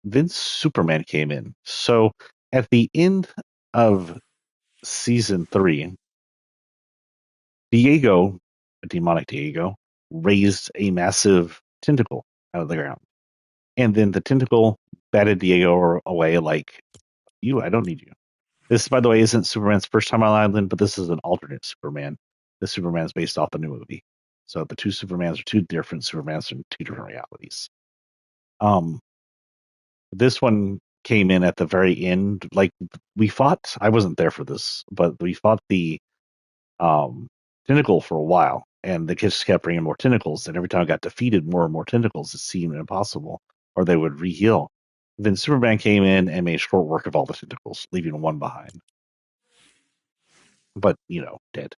Then Superman came in. So at the end of season 3, Diego, demonic Diego, raised a massive tentacle out of the ground. And then the tentacle batted Diego away like, you, I don't need you. This, by the way, isn't Superman's first time on Island, but this is an alternate Superman. The Superman's based off the new movie. So the two Supermans are two different Supermans from two different realities. Um, this one came in at the very end. Like we fought, I wasn't there for this, but we fought the tentacle for a while, and the kids kept bringing more tentacles. And every time I got defeated, more and more tentacles, it seemed impossible, or they would re-heal. Then Superman came in and made short work of all the tentacles, leaving one behind. But dead.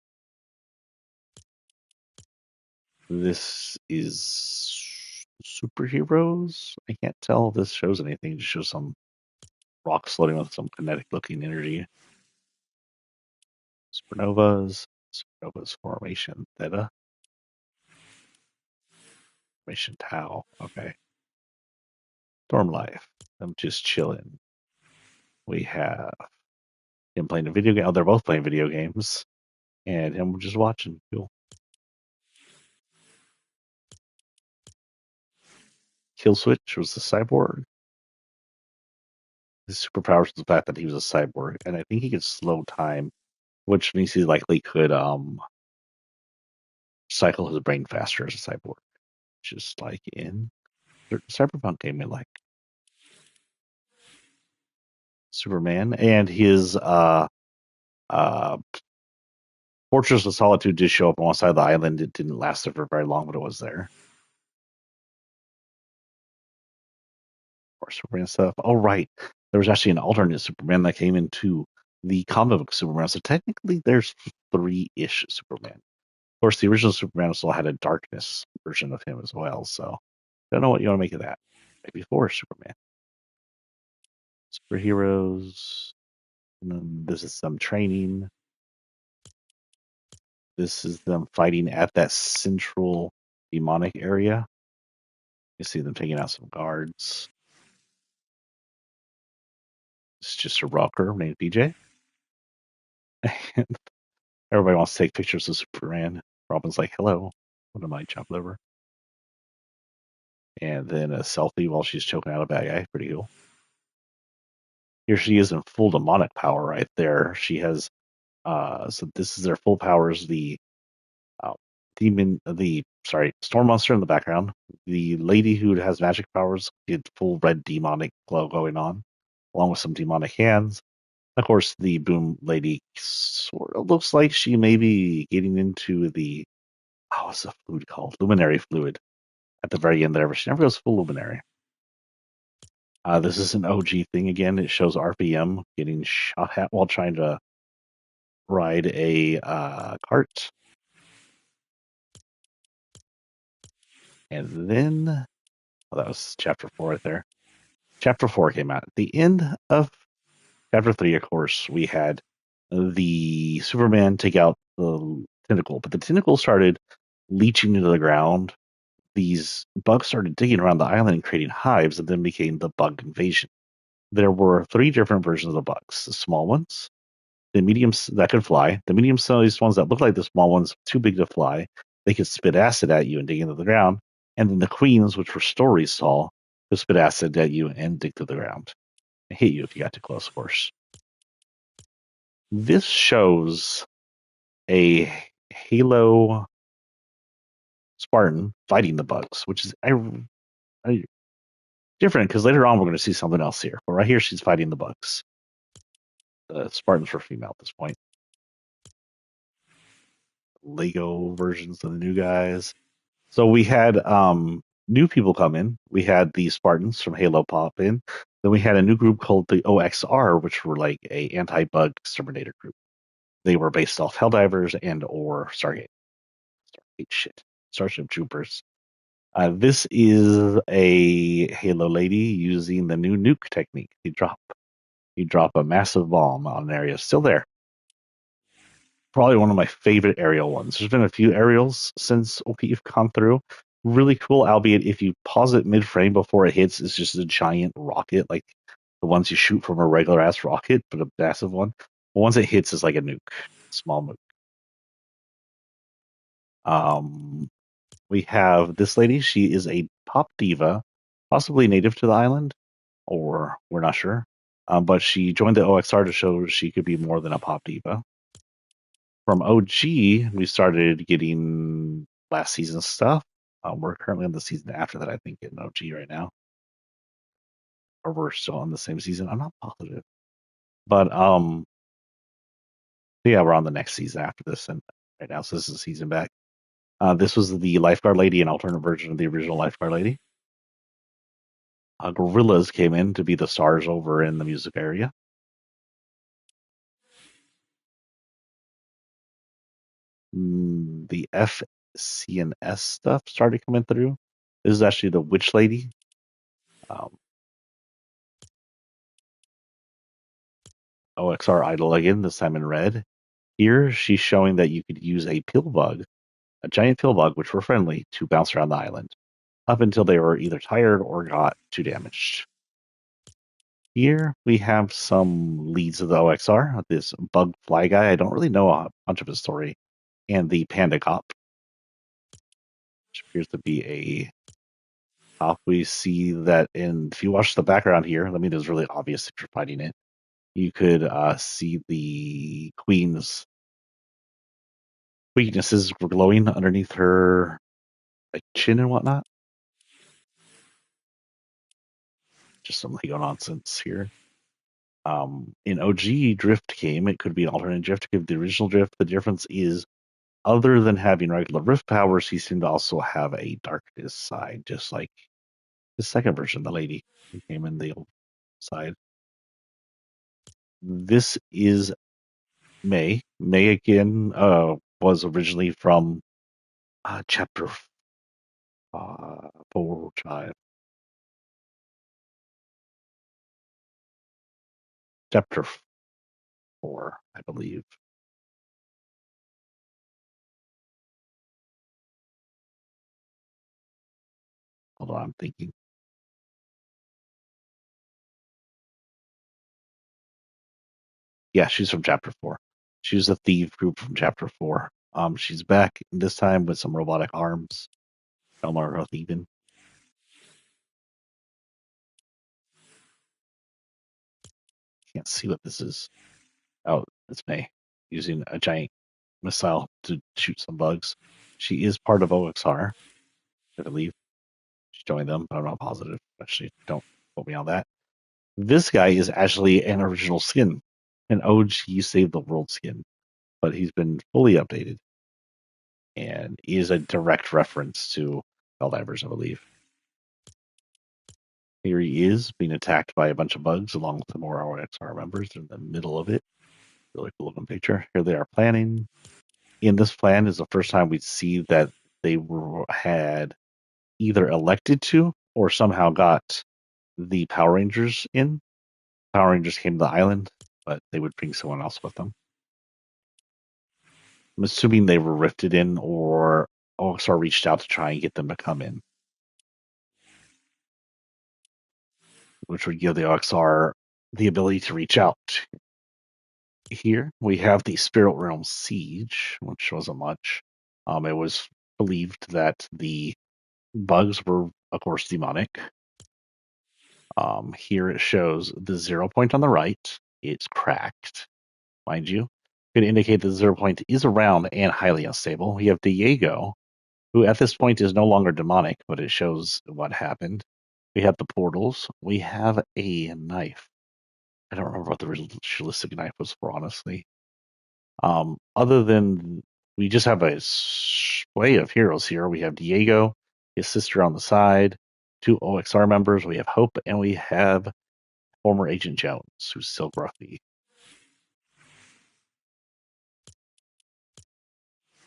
This is superheroes. I can't tell if this shows anything. It just shows some rocks floating with some kinetic looking energy. Supernovas. Supernovas formation theta. Formation tau. Okay. Storm life. I'm just chilling. We have him playing a video game. Oh, they're both playing video games. And him just watching. Cool. Kill Switch was the cyborg. His superpowers was the fact that he was a cyborg, and I think he could slow time, which means he likely could cycle his brain faster as a cyborg, just like in certain cyberpunk game I like. Superman and his uh Fortress of Solitude did show up on one side of the island. It didn't last there for very long, but it was there. Or Superman stuff. Oh right. There was actually an alternate Superman that came into the comic book Superman. So technically there's 3-ish Superman. Of course, the original Superman still had a darkness version of him as well. So don't know what you want to make of that. Maybe 4 Superman. Superheroes. And then this is them training. This is them fighting at that central demonic area. You see them taking out some guards. It's just a rocker named PJ. And everybody wants to take pictures of Superman. Robin's like, hello, what am I, chopped liver? And then a selfie while she's choking out a bad guy. Pretty cool. Here she is in full demonic power right there. She has, so this is their full powers. The storm monster in the background. The lady who has magic powers get full red demonic glow going on, along with some demonic hands. Of course, the boom lady sort of looks like she may be getting into the what's the fluid called? Luminary fluid at the very end there, but she never goes full luminary. This is an OG thing again. It shows RPM getting shot at while trying to ride a cart. And then, that was chapter 4 right there. Chapter 4 came out. At the end of chapter 3, of course, we had the Superman take out the tentacle, but the tentacle started leaching into the ground. These bugs started digging around the island and creating hives, and then became the bug invasion. There were three different versions of the bugs: the small ones, the mediums that could fly, the medium-sized ones that looked like the small ones, too big to fly. They could spit acid at you and dig into the ground, and then the queens, which were stories tall, could spit acid at you and dig to the ground and hit you if you got too close, of course. This shows a Halo Spartan fighting the bugs, which is different because later on we're going to see something else here. But right here, she's fighting the bugs. The Spartans were female at this point. Lego versions of the new guys. So we had new people come in. We had the Spartans from Halo pop in. Then we had a new group called the OXR, which were like a anti-bug exterminator group. They were based off Helldivers and or Starship Troopers. This is a Halo lady using the new nuke technique. You drop a massive bomb on an area still there. Probably one of my favorite aerial ones. There's been a few aerials since we've gone through. Really cool, albeit if you pause it mid frame before it hits, it's just a giant rocket, like the ones you shoot from a regular ass rocket, but a massive one. But once it hits, it's like a nuke, small nuke. Um, we have this lady. She is a pop diva, possibly native to the island, or we're not sure. But she joined the OXR to show she could be more than a pop diva. From OG, we started getting last season stuff. We're currently on the season after that, I think, in OG right now, or we're still on the same season. I'm not positive, but yeah, we're on the next season after this, and right now, so this is a season back. This was the lifeguard lady, an alternate version of the original lifeguard lady. Gorillas came in to be the stars over in the music area. The FCNS stuff started coming through. This is actually the witch lady. Um, OXR idol again, this time in red. Here, she's showing that you could use a pill bug, a giant pill bug, which were friendly, to bounce around the island, up until they were either tired or got too damaged. Here we have some leads of the OXR. This bug fly guy, I don't really know a bunch of his story, and the panda cop, which appears to be a cop. We see that if you watch the background here, I mean, it's really obvious if you're fighting it. You could see the queen's weaknesses were glowing underneath her like chin and whatnot. Just some Lego nonsense here. In OG, Drift came. It could be an alternate Drift. It could be the original Drift. The difference is, other than having regular Rift powers, he seemed to also have a darkness side, just like the second version, the lady who came in the old side. This is May. May again was originally from chapter 5. Chapter 4, I believe. Hold on, I'm thinking. Yeah, she's from chapter 4. She's a thief group from chapter 4. She's back this time with some robotic arms. No more thieving. Can't see what this is. Oh, it's May using a giant missile to shoot some bugs. She is part of OXR, I believe. She joined them, but I'm not positive. Actually, don't quote me on that. This guy is actually an original skin. an OG Save the World skin, but he's been fully updated and is a direct reference to Helldivers, I believe. Here he is being attacked by a bunch of bugs along with some more RXR members in the middle of it. Really cool looking picture. Here they are planning. In this plan is the first time we see that they had either elected to or somehow got the Power Rangers in. Power Rangers came to the island, but they would bring someone else with them. I'm assuming they were rifted in or OXR reached out to try and get them to come in, which would give the OXR the ability to reach out. Here we have the Spirit Realm Siege, which wasn't much. It was believed that the bugs were, of course, demonic. Here it shows the 0 point on the right. It's cracked, mind you. Could indicate the 0 point is around and highly unstable. We have Diego, who at this point is no longer demonic, but it shows what happened. We have the portals. We have a knife. I don't remember what the ritualistic knife was for, honestly. Other than we just have a sway of heroes here. We have Diego, his sister on the side, two OXR members. We have Hope, and we have former Agent Jones, who's still gruffy.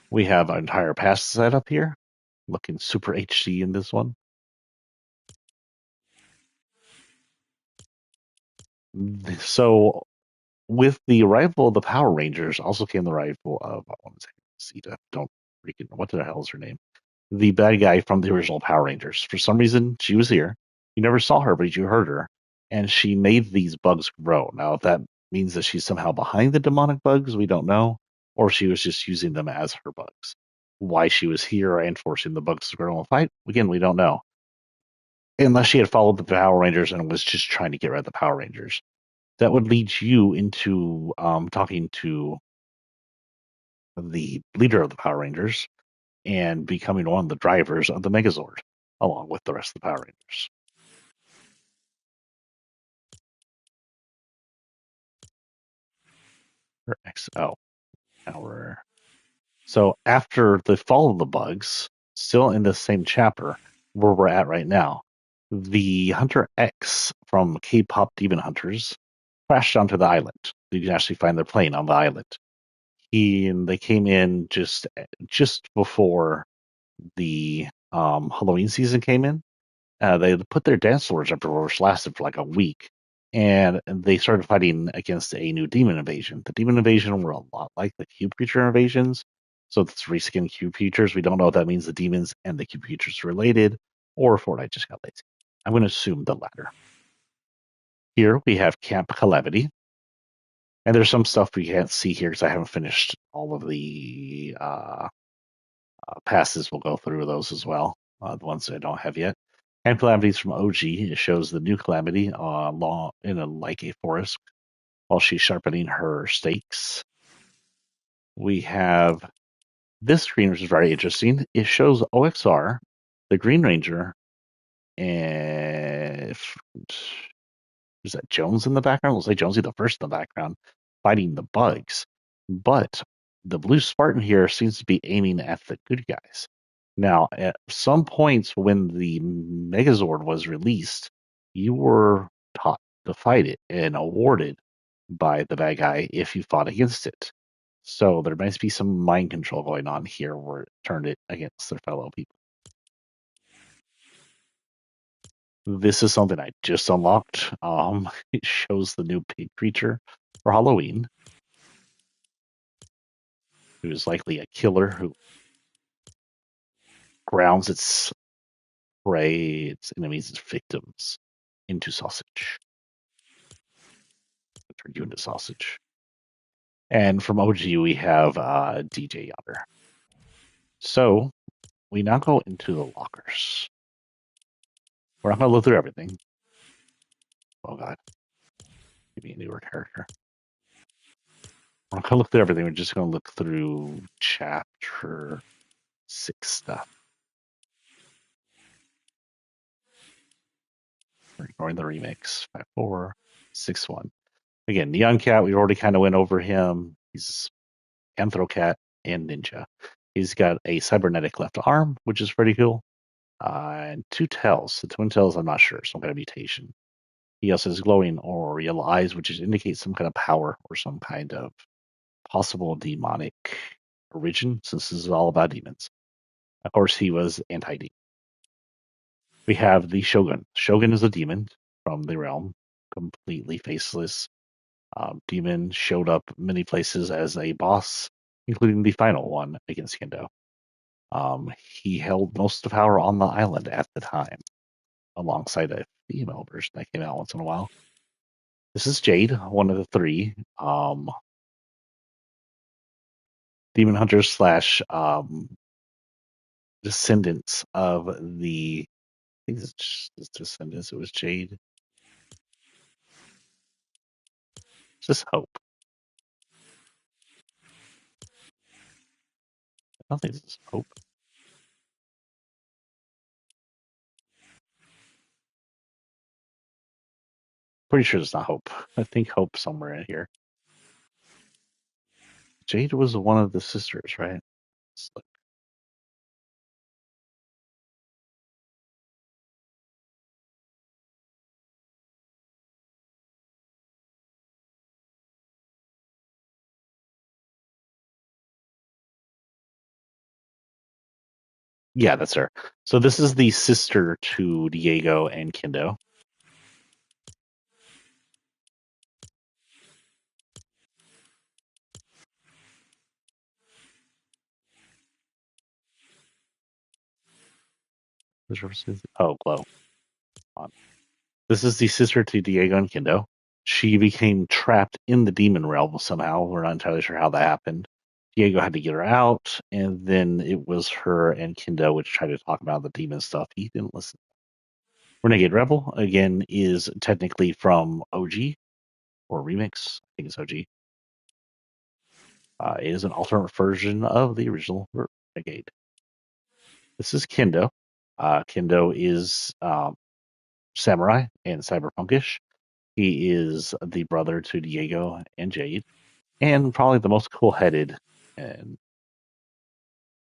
We have an entire past set up here, looking super HD in this one. So, with the arrival of the Power Rangers, also came the arrival of I want to say Zeta. Don't freaking what the hell is her name? The bad guy from the original Power Rangers. For some reason, she was here. You never saw her, but you heard her, and she made these bugs grow. Now, if that means that she's somehow behind the demonic bugs, we don't know, or she was just using them as her bugs. Why she was here and forcing the bugs to grow and fight, again, we don't know. Unless she had followed the Power Rangers and was just trying to get rid of the Power Rangers. That would lead you into talking to the leader of the Power Rangers and becoming one of the drivers of the Megazord, along with the rest of the Power Rangers. Oh, now we're so after the fall of the bugs, still in the same chapter where we're at right now, the Hunter X from K-pop Demon Hunters crashed onto the island. You can actually find their plane on the island. They came in just before the Halloween season came in. They put their dance floors everywhere, which lasted for like a week, and they started fighting against a new demon invasion. The demon invasion were a lot like the cube creature invasions, so it's reskinned cube creatures. We don't know if that means the demons and the cube creatures are related, or Fortnite just got lazy. I'm going to assume the latter. Here we have Camp Calamity, and there's some stuff we can't see here because I haven't finished all of the passes. We'll go through those as well, the ones that I don't have yet. And Calamities from OG. It shows the new Calamity long in like a forest while she's sharpening her stakes. We have this screen, which is very interesting. It shows OXR, the Green Ranger, and is that Jones in the background? Looks like Jonesy the first in the background fighting the bugs. But the blue Spartan here seems to be aiming at the good guys. Now, at some points when the Megazord was released, you were taught to fight it and awarded by the bad guy if you fought against it. So there might be some mind control going on here where it turned it against their fellow people. This is something I just unlocked. It shows the new pig creature for Halloween, who is likely a killer who grounds its prey, its enemies, its victims into sausage. Turn you into sausage. And from OG, we have DJ Yonder. So we now go into the lockers. We're not going to look through everything. Oh, God. Give me a newer character. We're not going to look through everything. We're just going to look through chapter 6 stuff. We're ignoring the remix. 5-4, 6-1. Again, Neon Cat, we already kind of went over him. He's Anthro Cat and Ninja. He's got a cybernetic left arm, which is pretty cool, and two tails. The twin tails, I'm not sure, some kind of mutation. He also has glowing or yellow eyes, which indicates some kind of power or some kind of possible demonic origin, since this is all about demons. Of course, he was anti-demon. We have the Shogun. Shogun is a demon from the realm, completely faceless. Demon showed up many places as a boss, including the final one against Kendo. He held most of the power on the island at the time, alongside a female version that came out once in a while. This is Jade, one of the three demon hunters slash descendants of the. I think it's descendants. It was Jade. It's just Hope. I don't think this is Hope. Pretty sure it's not Hope. I think Hope somewhere in here. Jade was one of the sisters, right? Like, yeah, that's her. So this is the sister to Diego and Kendo. Oh, Glow. This is the sister to Diego and Kendo. She became trapped in the demon realm somehow. We're not entirely sure how that happened. Diego had to get her out, and then it was her and Kendo which tried to talk about the demon stuff. He didn't listen. Renegade Rebel, again, is technically from OG or Remix. I think it's OG. It is an alternate version of the original Renegade. This is Kendo. Kendo is samurai and cyberpunkish. He is the brother to Diego and Jade, and probably the most cool-headed and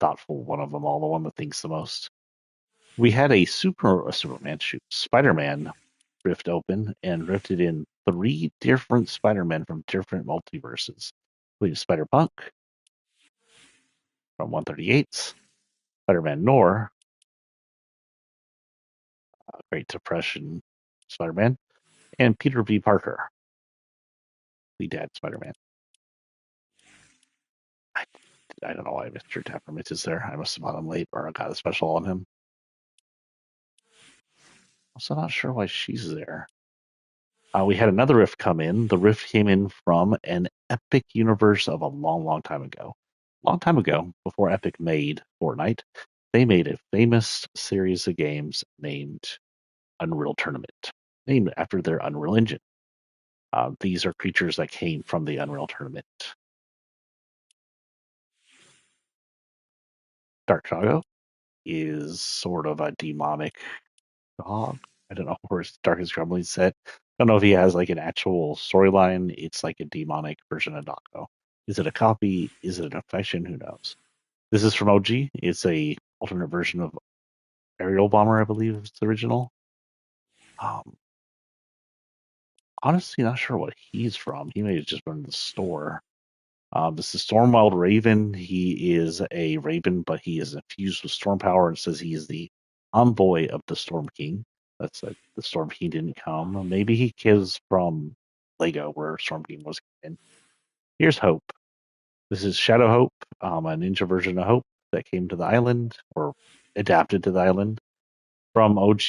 thoughtful one of them all, the one that thinks the most. We had a Spider-Man rift open and rifted in three different Spider-Men from different multiverses. We have Spider-Punk from 138, Spider-Man Noir, Great Depression Spider-Man, and Peter B. Parker, the dad Spider-Man. I, I don't know why Mr. Tappermint is there. I must have bought him late or I got a special on him. Also not sure why she's there. We had another rift come in. The rift came in from an Epic universe of a long, long time ago. Long time ago, before Epic made Fortnite, they made a famous series of games named Unreal Tournament, named after their Unreal Engine. These are creatures that came from the Unreal Tournament. Dark Shadow is sort of a demonic dog. I don't know where his Darkest Grumbling set. I don't know if he has like an actual storyline. It's like a demonic version of Doggo. Is it a copy? Is it an affection? Who knows? This is from OG. It's a alternate version of Aerial Bomber, I believe is the original. Um, Honestly, not sure what he's from. He may have just been in the store. This is Stormwild Raven. He is a raven, but he is infused with storm power and says he is the envoy of the Storm King. That's the Storm King didn't come. Maybe he is from Lego, where Storm King was in. Here's Hope. This is Shadow Hope, a ninja version of Hope that came to the island or adapted to the island. From OG,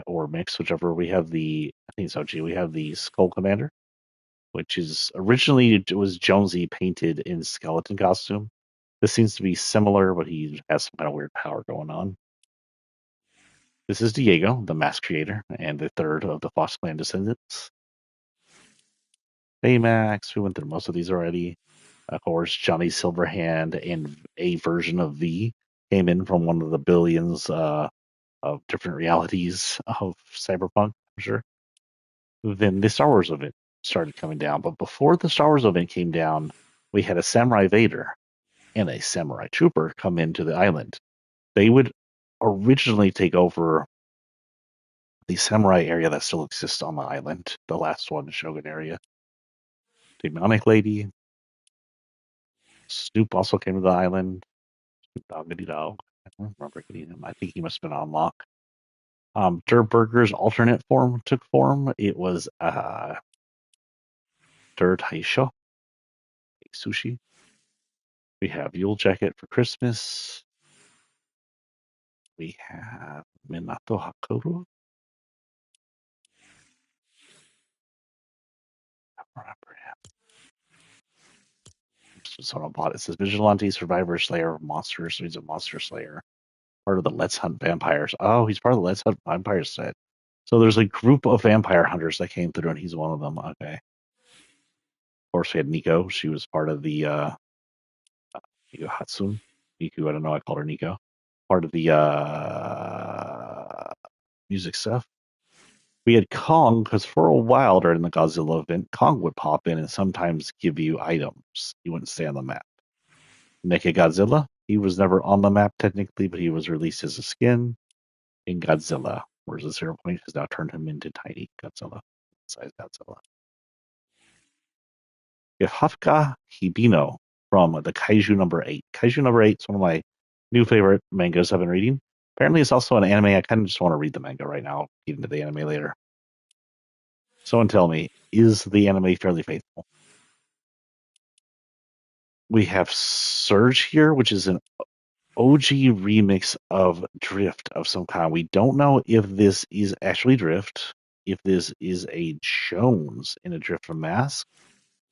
or Mix, whichever, we have the, I think it's OG, we have the Skull Commander, which is originally it was Jonesy painted in skeleton costume. This seems to be similar, but he has some kind of weird power going on. This is Diego, the mask creator, and the third of the Fox Clan descendants. Baymax, we went through most of these already. Of course, Johnny Silverhand and a version of V came in from one of the billions of different realities of Cyberpunk, for sure. Then the Star Wars event. started coming down. But before the Star Wars event came down, we had a Samurai Vader and a Samurai Trooper come into the island. They would originally take over the Samurai area that still exists on the island, the last one, the Shogun area. Demonic Lady. Snoop also came to the island. Snoop Doggity Dog. I don't remember getting him. I think he must have been on lock. Der Burger's alternate form took form. It was Der Taisho sushi. We have Yule Jacket for Christmas. We have Minato Hakoru. I don't remember him. Just on a bot. It says Vigilante, Survivor, Slayer, Monster. So he's a Monster Slayer. Part of the Let's Hunt Vampires. Oh, he's part of the Let's Hunt Vampires set. So there's a group of vampire hunters that came through, and he's one of them. Okay. Of course, we had Nico. She was part of the Nico Hatsune. Niku, I don't know. I called her Nico. Part of the music stuff. We had Kong because for a while during the Godzilla event, Kong would pop in and sometimes give you items. He wouldn't stay on the map. Mecha Godzilla, he was never on the map technically, but he was released as a skin in Godzilla, whereas the 0 Point has now turned him into tiny Godzilla, size Godzilla. We have Hafka Hibino from the Kaiju number 8. Kaiju number 8 is one of my new favorite mangas I've been reading. Apparently, it's also an anime. I kind of just want to read the manga right now, get into the anime later. Someone tell me, is the anime fairly faithful? We have Surge here, which is an OG remix of Drift of some kind. We don't know if this is actually Drift, if this is a Jones in a Drift from Mask.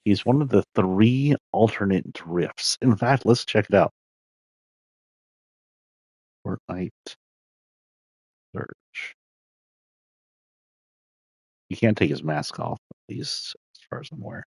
He's one of the 3 alternate Drifts. In fact, let's check it out. Fortnite Surge. He can't take his mask off, at least as far as I'm aware.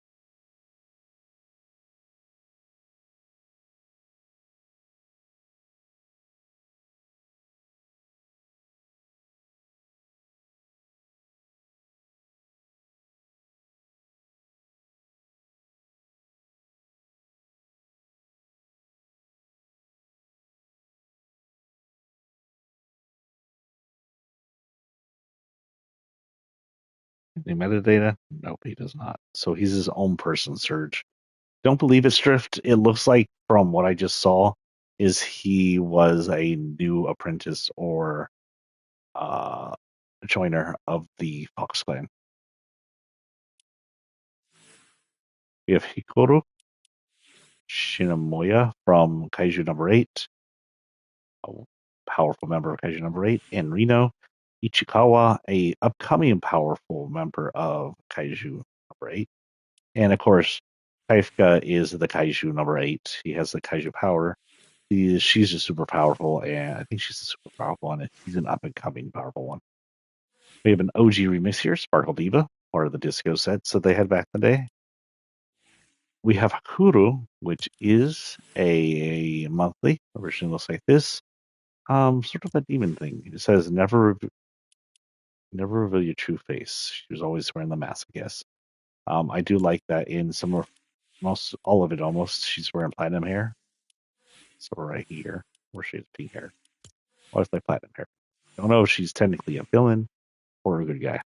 Any metadata? Nope, he does not. So he's his own person, Surge. Don't believe it's Drift. It looks like, from what I just saw, is he was a new apprentice or uh, joiner of the Fox clan. We have Hikaru Shinamoya from Kaiju number 8, a powerful member of Kaiju number 8, and Reno Ichikawa, a upcoming powerful member of Kaiju number 8. And of course, Kaifka is the Kaiju number 8. He has the Kaiju power. She's just super powerful, and I think she's a super powerful one. He's an up and coming powerful one. We have an OG remix here, Sparkle Diva, part of the disco sets that they had back in the day. We have Hakuru, which is a monthly. Originally looks like this. Sort of a demon thing. It says never reveal your true face. She was always wearing the mask, I guess. I do like that in some of most all of it almost. She's wearing platinum hair. So right here, where she has pink hair. Or it's like platinum hair. I don't know if she's technically a villain or a good guy.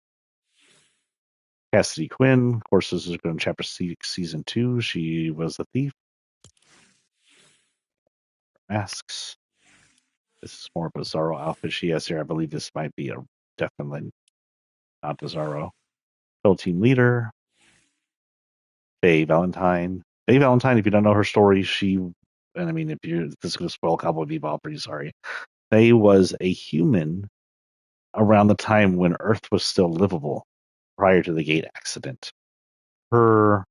Cassidy Quinn, of course, this is going to chapter 6, season 2. She was a thief. Masks. This is more of a Zorro outfit she has here. I believe this might be a definitely not the Zorro. Field team leader. Faye Valentine. Faye Valentine, if you don't know her story, and I mean, if you're, this is going to spoil Cowboy Bebop, I'm pretty sorry. Faye was a human around the time when Earth was still livable prior to the gate accident. Her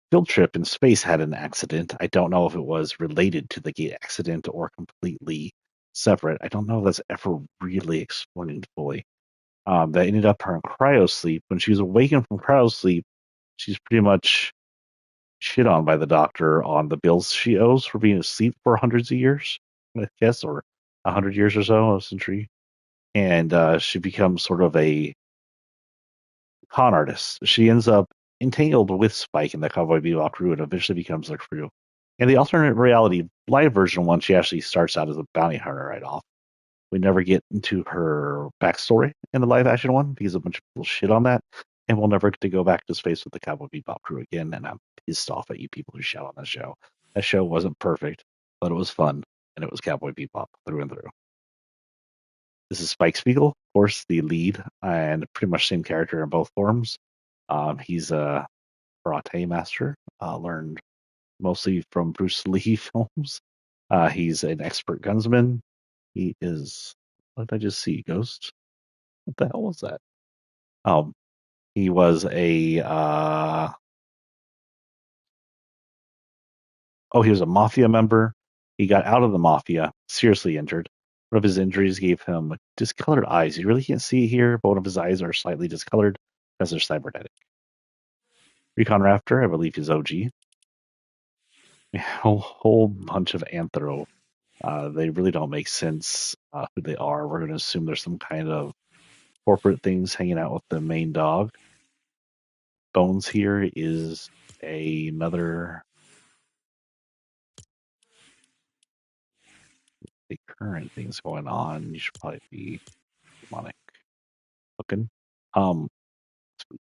field trip in space had an accident. I don't know if it was related to the gate accident or completely separate. I don't know if that's ever really explained fully. That ended up her in cryosleep. When she was awakened from cryosleep, she's pretty much shit on by the doctor on the bills she owes for being asleep for hundreds of years, I guess, or 100 years or so, a century. And she becomes sort of a con artist. She ends up entangled with Spike and the Cowboy Bebop crew and eventually becomes their crew. In the alternate reality live version one, she actually starts out as a bounty hunter right off. We never get into her backstory in the live action one because a bunch of people shit on that, and we'll never get to go back to space with the Cowboy Bebop crew again. And I'm pissed off at you people who shout on that show. That show wasn't perfect, but it was fun, and it was Cowboy Bebop through and through. This is Spike Spiegel, of course, the lead, and pretty much same character in both forms. He's a karate master, learned mostly from Bruce Lee films. He's an expert gunsman. He is. What did I just see? Ghost? What the hell was that? Um, he was a. He was a mafia member. He got out of the mafia, seriously injured. One of his injuries gave him discolored eyes. You really can't see here, but one of his eyes are slightly discolored because they're cybernetic. Recon Raptor, I believe, is OG. A whole bunch of Anthro. They really don't make sense who they are. We're going to assume there's some kind of corporate things hanging out with the main dog. Bones here is another the current things going on. You should probably be demonic looking. Um,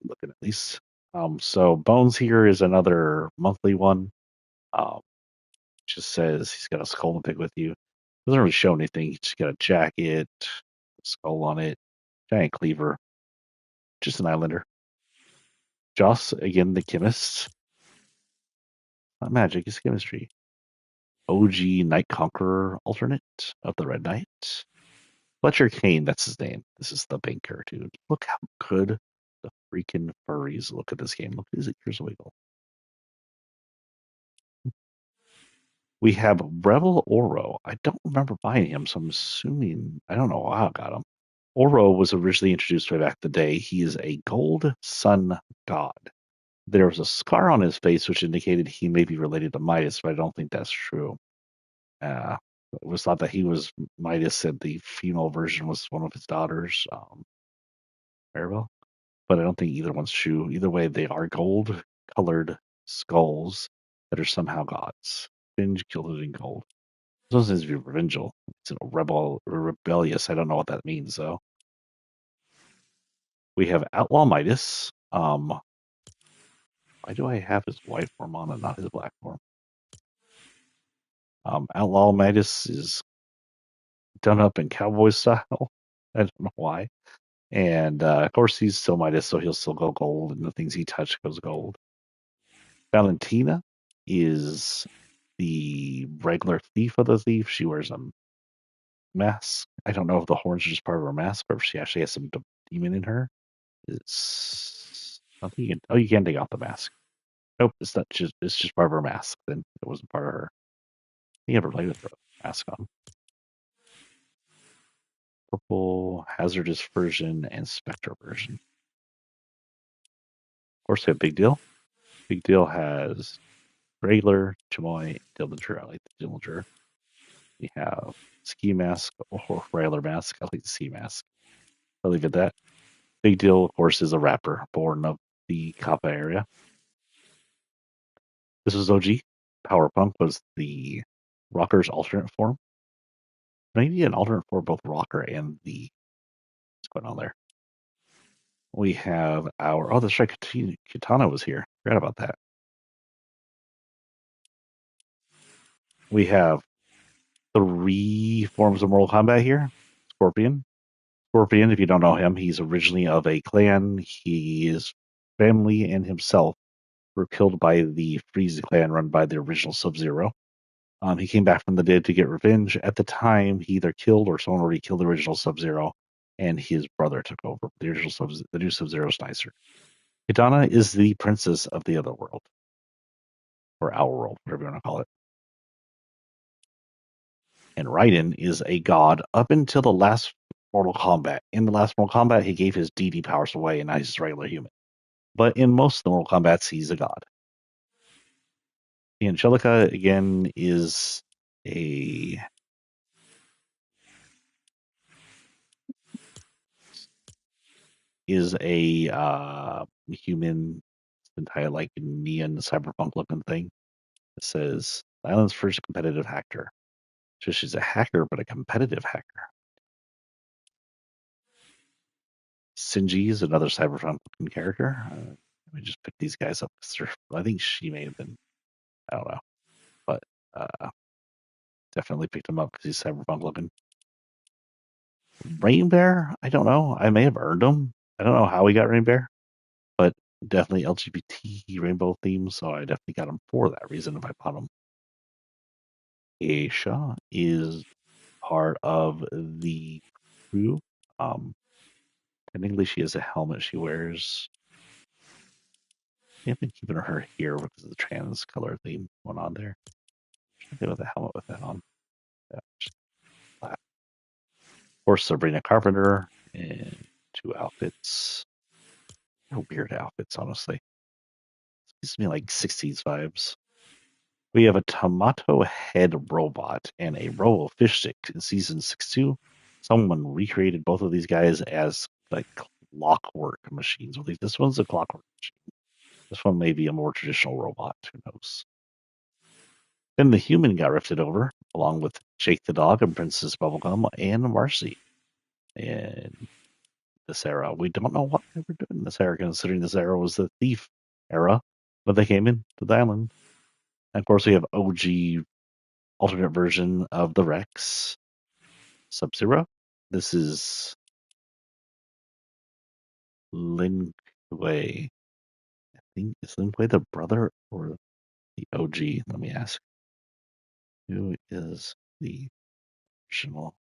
looking at least. So Bones here is another monthly one. Um, just says he's got a skull to pick with you. Doesn't really show anything. He's just got a jacket, a skull on it, giant cleaver. Just an islander. Joss again, the chemist. Not magic, it's chemistry. OG Night Conqueror alternate of the Red Knight. Fletcher Kane, that's his name. This is the banker, dude. Look how good the freaking furries look at this game. Look at his ears wiggle. We have Rebel Oro. I don't remember buying him, so I'm assuming I don't know how I got him. Oro was originally introduced way back in the day. He is a gold sun god. There was a scar on his face which indicated he may be related to Midas, but I don't think that's true. Uh, it was thought that he was Midas said the female version was one of his daughters, Maribel, but I don't think either one's true. Either way, they are gold colored skulls that are somehow gods. Binge gilded in gold. This one seems to be revengeful. It's a rebel or rebellious. I don't know what that means though. We have Outlaw Midas. Why do I have his white form on and not his black form? Outlaw Midas is done up in cowboy style. I don't know why. And of course, he's still Midas, so he'll still go gold, and the things he touched goes gold. Valentina is the regular thief of the thief. She wears a mask. I don't know if the horns are just part of her mask or if she actually has some demon in her. It's nothing. You can take off the mask. Nope, it's not. It's just part of her mask. Then it wasn't part of her. You ever play with her mask on? Purple, hazardous version, and spectre version. Of course, we have Big Deal. Big Deal has regular, chamoy, Dillinger. I like the Dillinger. We have ski mask or regular mask. I like the ski mask. I'll leave it at that. Big Deal, of course, is a rapper born of the Kappa area. This was OG. Power Punk was the Rocker's alternate form. Maybe an alternate for both Rocker and the. What's going on there? We have our. Oh, that's right. Katana was here. Forgot about that. We have three forms of Mortal Kombat here. Scorpion. Scorpion, if you don't know him, he's originally of a clan. His family and himself were killed by the Frieza clan run by the original Sub-Zero. He came back from the dead to get revenge. At the time, he either killed or someone already killed the original Sub-Zero, and his brother took over. The new Sub-Zero is nicer. Kitana is the princess of the other world, or our world, whatever you want to call it. And Raiden is a god up until the last Mortal Kombat. In the last Mortal Kombat, he gave his deity powers away, and now he's just a regular human. But in most of the Mortal Kombats, he's a god. The Angelica, again, is a is a human, entire like neon cyberpunk looking thing. It says the island's first competitive hacker. So she's a hacker, but a competitive hacker. Sinji is another cyberpunk looking character. Let me just pick these guys up. I think she may have been. I don't know, but definitely picked him up because he's cyberpunk looking. Rain Bear, I don't know. I may have earned him. I don't know how we got Rain Bear, but definitely LGBT rainbow theme, so I definitely got him for that reason if I bought him. Aisha is part of the crew. Um, Technically, she has a helmet she wears. I've been keeping her here because of the trans color theme going on there. Should go with a helmet with that on. Yeah, just black. Of course, Sabrina Carpenter in two outfits. No weird outfits, honestly. Gives me like 60s vibes. We have a tomato head robot and a row of fish stick in season 6-2. Someone recreated both of these guys as like clockwork machines. At least this one's a clockwork machine. This one may be a more traditional robot. Who knows? Then the human got rifted over, along with Jake the dog and Princess Bubblegum and Marcy. And this era, we don't know what they were doing in this era, considering this era was the thief era, but they came in to the island. And of course, we have OG alternate version of the Rex, Sub-Zero. This is Lin Kuei. I think is Lin Kuei the brother or the OG? Let me ask. Who is the original?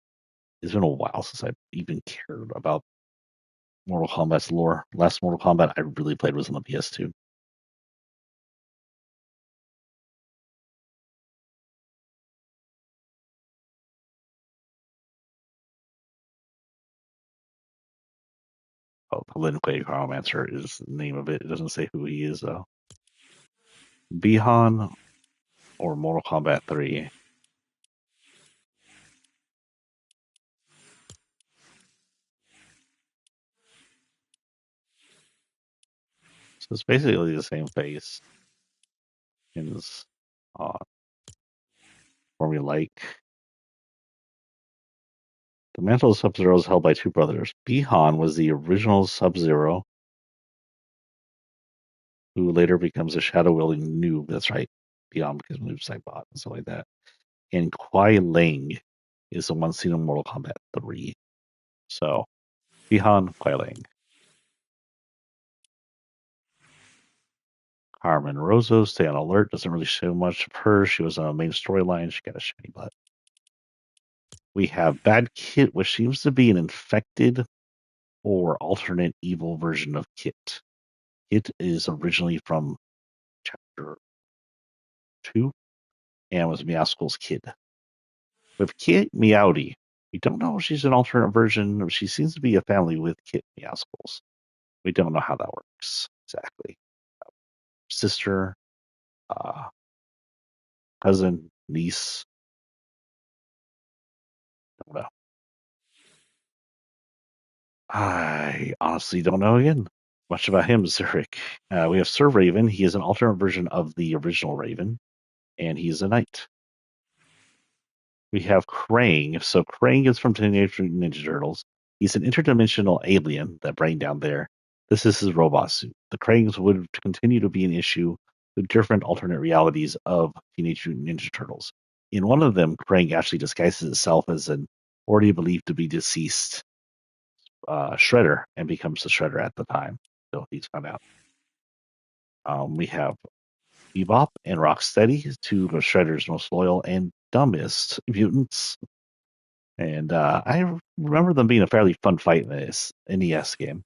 It's been a while since I've even cared about Mortal Kombat's lore. Last Mortal Kombat I really played was on the PS2. Oh, the Lin Kuei Chronomancer is the name of it. It doesn't say who he is though. Bihan or Mortal Kombat 3. So it's basically the same face. Is formulaic. The mantle of Sub-Zero is held by two brothers. Bihan was the original Sub-Zero, who later becomes a shadow-wielding noob. That's right. Bihan becomes a noob Saibot and stuff like that. And Kuai Ling is the one seen in Mortal Kombat 3. So, Bihan, Kuai Ling. Carmen Rosso, stay on alert. Doesn't really show much of her. She was on a main storyline. She got a shiny butt. We have Bad Kit, which seems to be an infected or alternate evil version of Kit. Kit is originally from chapter 2 and was Meowskull's kid. With Kit Meowdy, we don't know if she's an alternate version. She seems to be a family with Kit Meowskulls. We don't know how that works exactly. Sister, uh, cousin, niece, don't know. I honestly don't know again. Much about him, Zurich. We have Sir Raven. He is an alternate version of the original Raven, and he's a knight. We have Krang. So Krang is from Teenage Mutant Ninja Turtles. He's an interdimensional alien, that brain down there. This is his robot suit. The Krangs would continue to be an issue with different alternate realities of Teenage Mutant Ninja Turtles. In one of them, Krang actually disguises itself as an already believed to be deceased Shredder and becomes the Shredder at the time. So he's found out. We have Bebop and Rocksteady, two of Shredder's most loyal and dumbest mutants. And I remember them being a fairly fun fight in this NES game.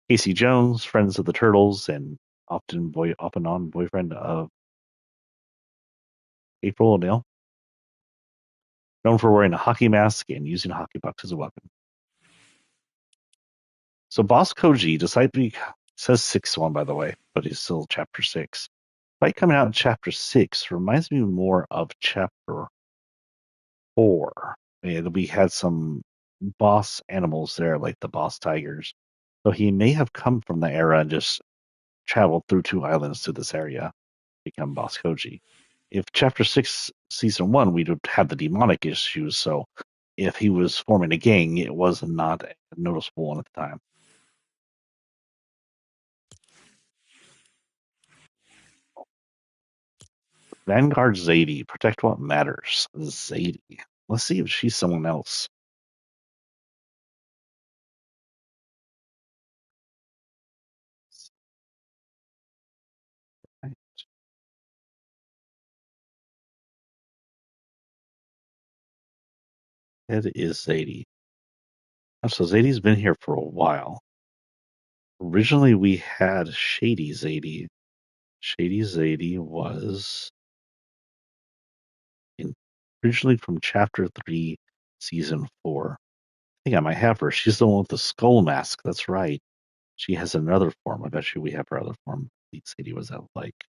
Casey Jones, friends of the Turtles, and often off and on boyfriend of April O'Neil, known for wearing a hockey mask and using hockey pucks as a weapon. So Boss Koji, despite being says 6-1 by the way, but he's still chapter 6. Fight coming out in chapter 6 reminds me more of chapter 4. And we had some boss animals there, like the boss tigers. So he may have come from the era and just traveled through two islands to this area, become Boss Koji. If Chapter 6, Season 1, we'd have the demonic issues, so if he was forming a gang, it was not a noticeable one at the time. Vanguard Zadie, protect what matters. Zadie. Let's see if she's someone else. It is Zadie. Oh, so Zadie's been here for a while. Originally, we had Shady Zadie. Shady Zadie was in, originally from Chapter 3, Season 4. I think I might have her. She's the one with the skull mask. That's right. She has another form. I bet you we have her other form. Sadie was that like?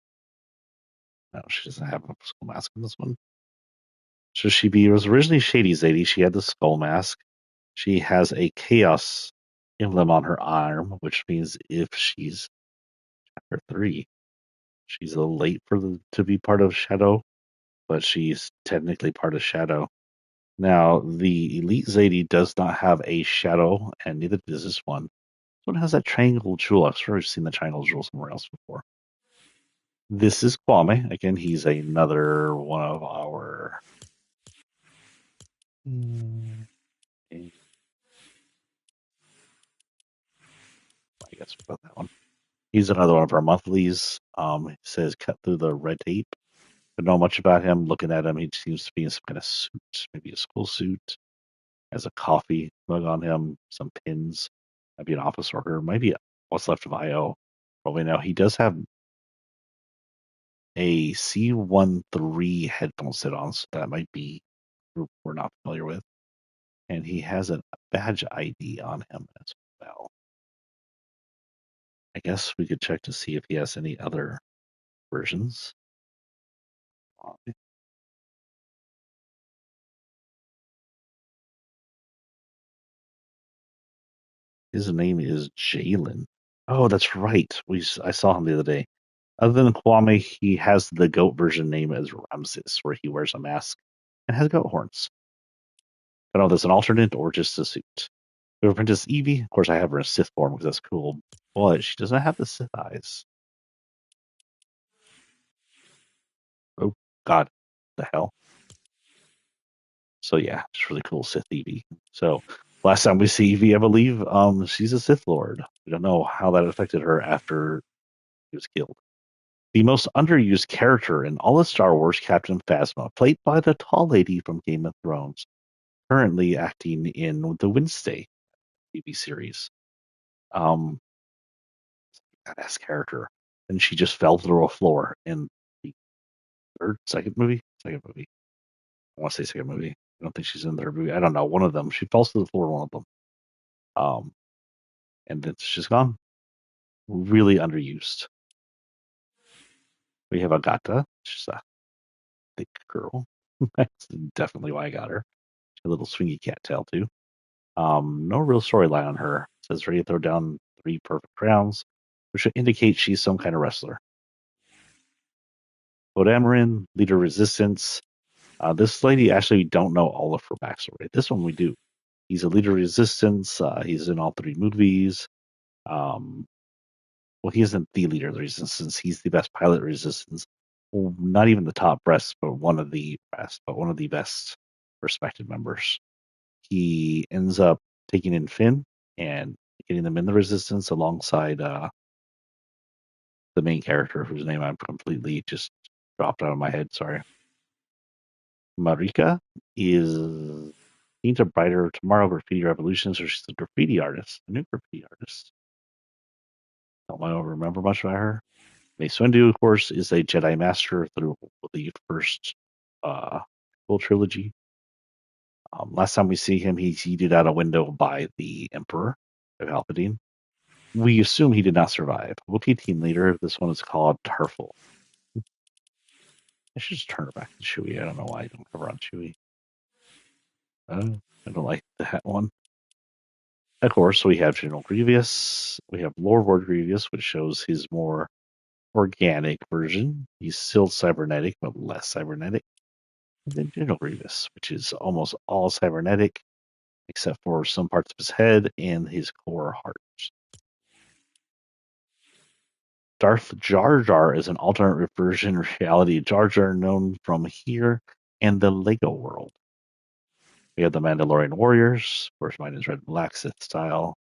No, she doesn't have a skull mask in this one. So she was originally Shady Zadie. She had the skull mask. She has a chaos emblem on her arm, which means if she's chapter 3, she's a little late for to be part of Shadow, but she's technically part of Shadow. Now, the Elite Zadie does not have a Shadow, and neither does this one. This one has that triangle jewel. I've sort of seen the triangle jewel somewhere else before. This is Kwame. Again, he's another one of our. I guess about that one. He's another one of our monthlies. It says cut through the red tape. Don't know much about him. Looking at him, he seems to be in some kind of suit, maybe a school suit. Has a coffee mug on him, some pins. Might be an office worker. Might be what's left of IO. Probably now. He does have a C13 headphone set on, so that might be a group we're not familiar with. And he has a badge ID on him as well. I guess we could check to see if he has any other versions. His name is Jalen. Oh, that's right. I saw him the other day. Other than Kwame, he has the goat version name as Ramses, where he wears a mask and has goat horns. I don't know if that's an alternate or just a suit. We have Princess Evie. Of course, I have her in Sith form because that's cool, but she doesn't have the Sith eyes. Oh, God. The hell? So, yeah, it's really cool, Sith Evie. So, last time we see Evie, I believe, she's a Sith Lord. We don't know how that affected her after he was killed. The most underused character in all of Star Wars, Captain Phasma, played by the tall lady from Game of Thrones, currently acting in the Wednesday TV series. Um, badass character, and she just fell through a floor in the second movie. Second movie. I want to say second movie. I don't think she's in the third movie. I don't know. One of them. She falls to the floor. One of them. Um, and then she's gone. Really underused. We have Agata. She's a thick girl. That's definitely why I got her. A little swingy cat tail too. No real storyline on her. It says ready to throw down 3 perfect rounds, which should indicate she's some kind of wrestler. Bodamarin, leader resistance. This lady actually we don't know all of her backstory. This one we do. He's a leader resistance. He's in all 3 movies. Um, well, he isn't the leader of the resistance. He's the best pilot resistance. Well, not even the top best, but one of the best respected members. He ends up taking in Finn and getting them in the resistance alongside the main character whose name I'm completely just dropped out of my head. Sorry. Marika is needs a brighter tomorrow graffiti revolution, so she's a graffiti artist, a new graffiti artist. Don't I remember much about her. Mace Windu, of course, is a Jedi Master through the first full trilogy. Last time we see him, he's yeeted out a window by the Emperor of Palpatine. We assume he did not survive. Wookiee team leader. This one is called Tarful. I should just turn her back to Chewie. I don't know why I don't cover on Chewie. I don't like that one. Of course, we have General Grievous. We have Lord Grievous, which shows his more organic version. He's still cybernetic, but less cybernetic. And then General Grievous, which is almost all cybernetic, except for some parts of his head and his core heart. Darth Jar Jar is an alternate version reality Jar Jar known from here and the Lego world. We have the Mandalorian Warriors. Of course, mine is red and black Sith style.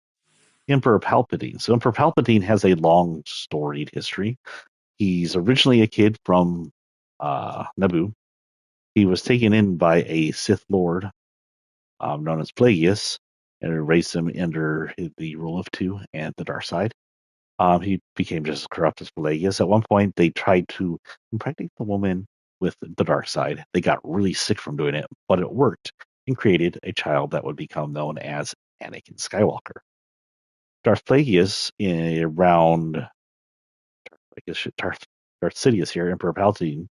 Emperor Palpatine. So Emperor Palpatine has a long storied history. He's originally a kid from Naboo. He was taken in by a Sith Lord known as Plagueis and raised him under the rule of two and the dark side. He became just as corrupt as Plagueis. At one point, they tried to impregnate the woman with the dark side. They got really sick from doing it, but it worked and created a child that would become known as Anakin Skywalker. Darth Plagueis, around, I guess, Darth Sidious here, Emperor Palpatine,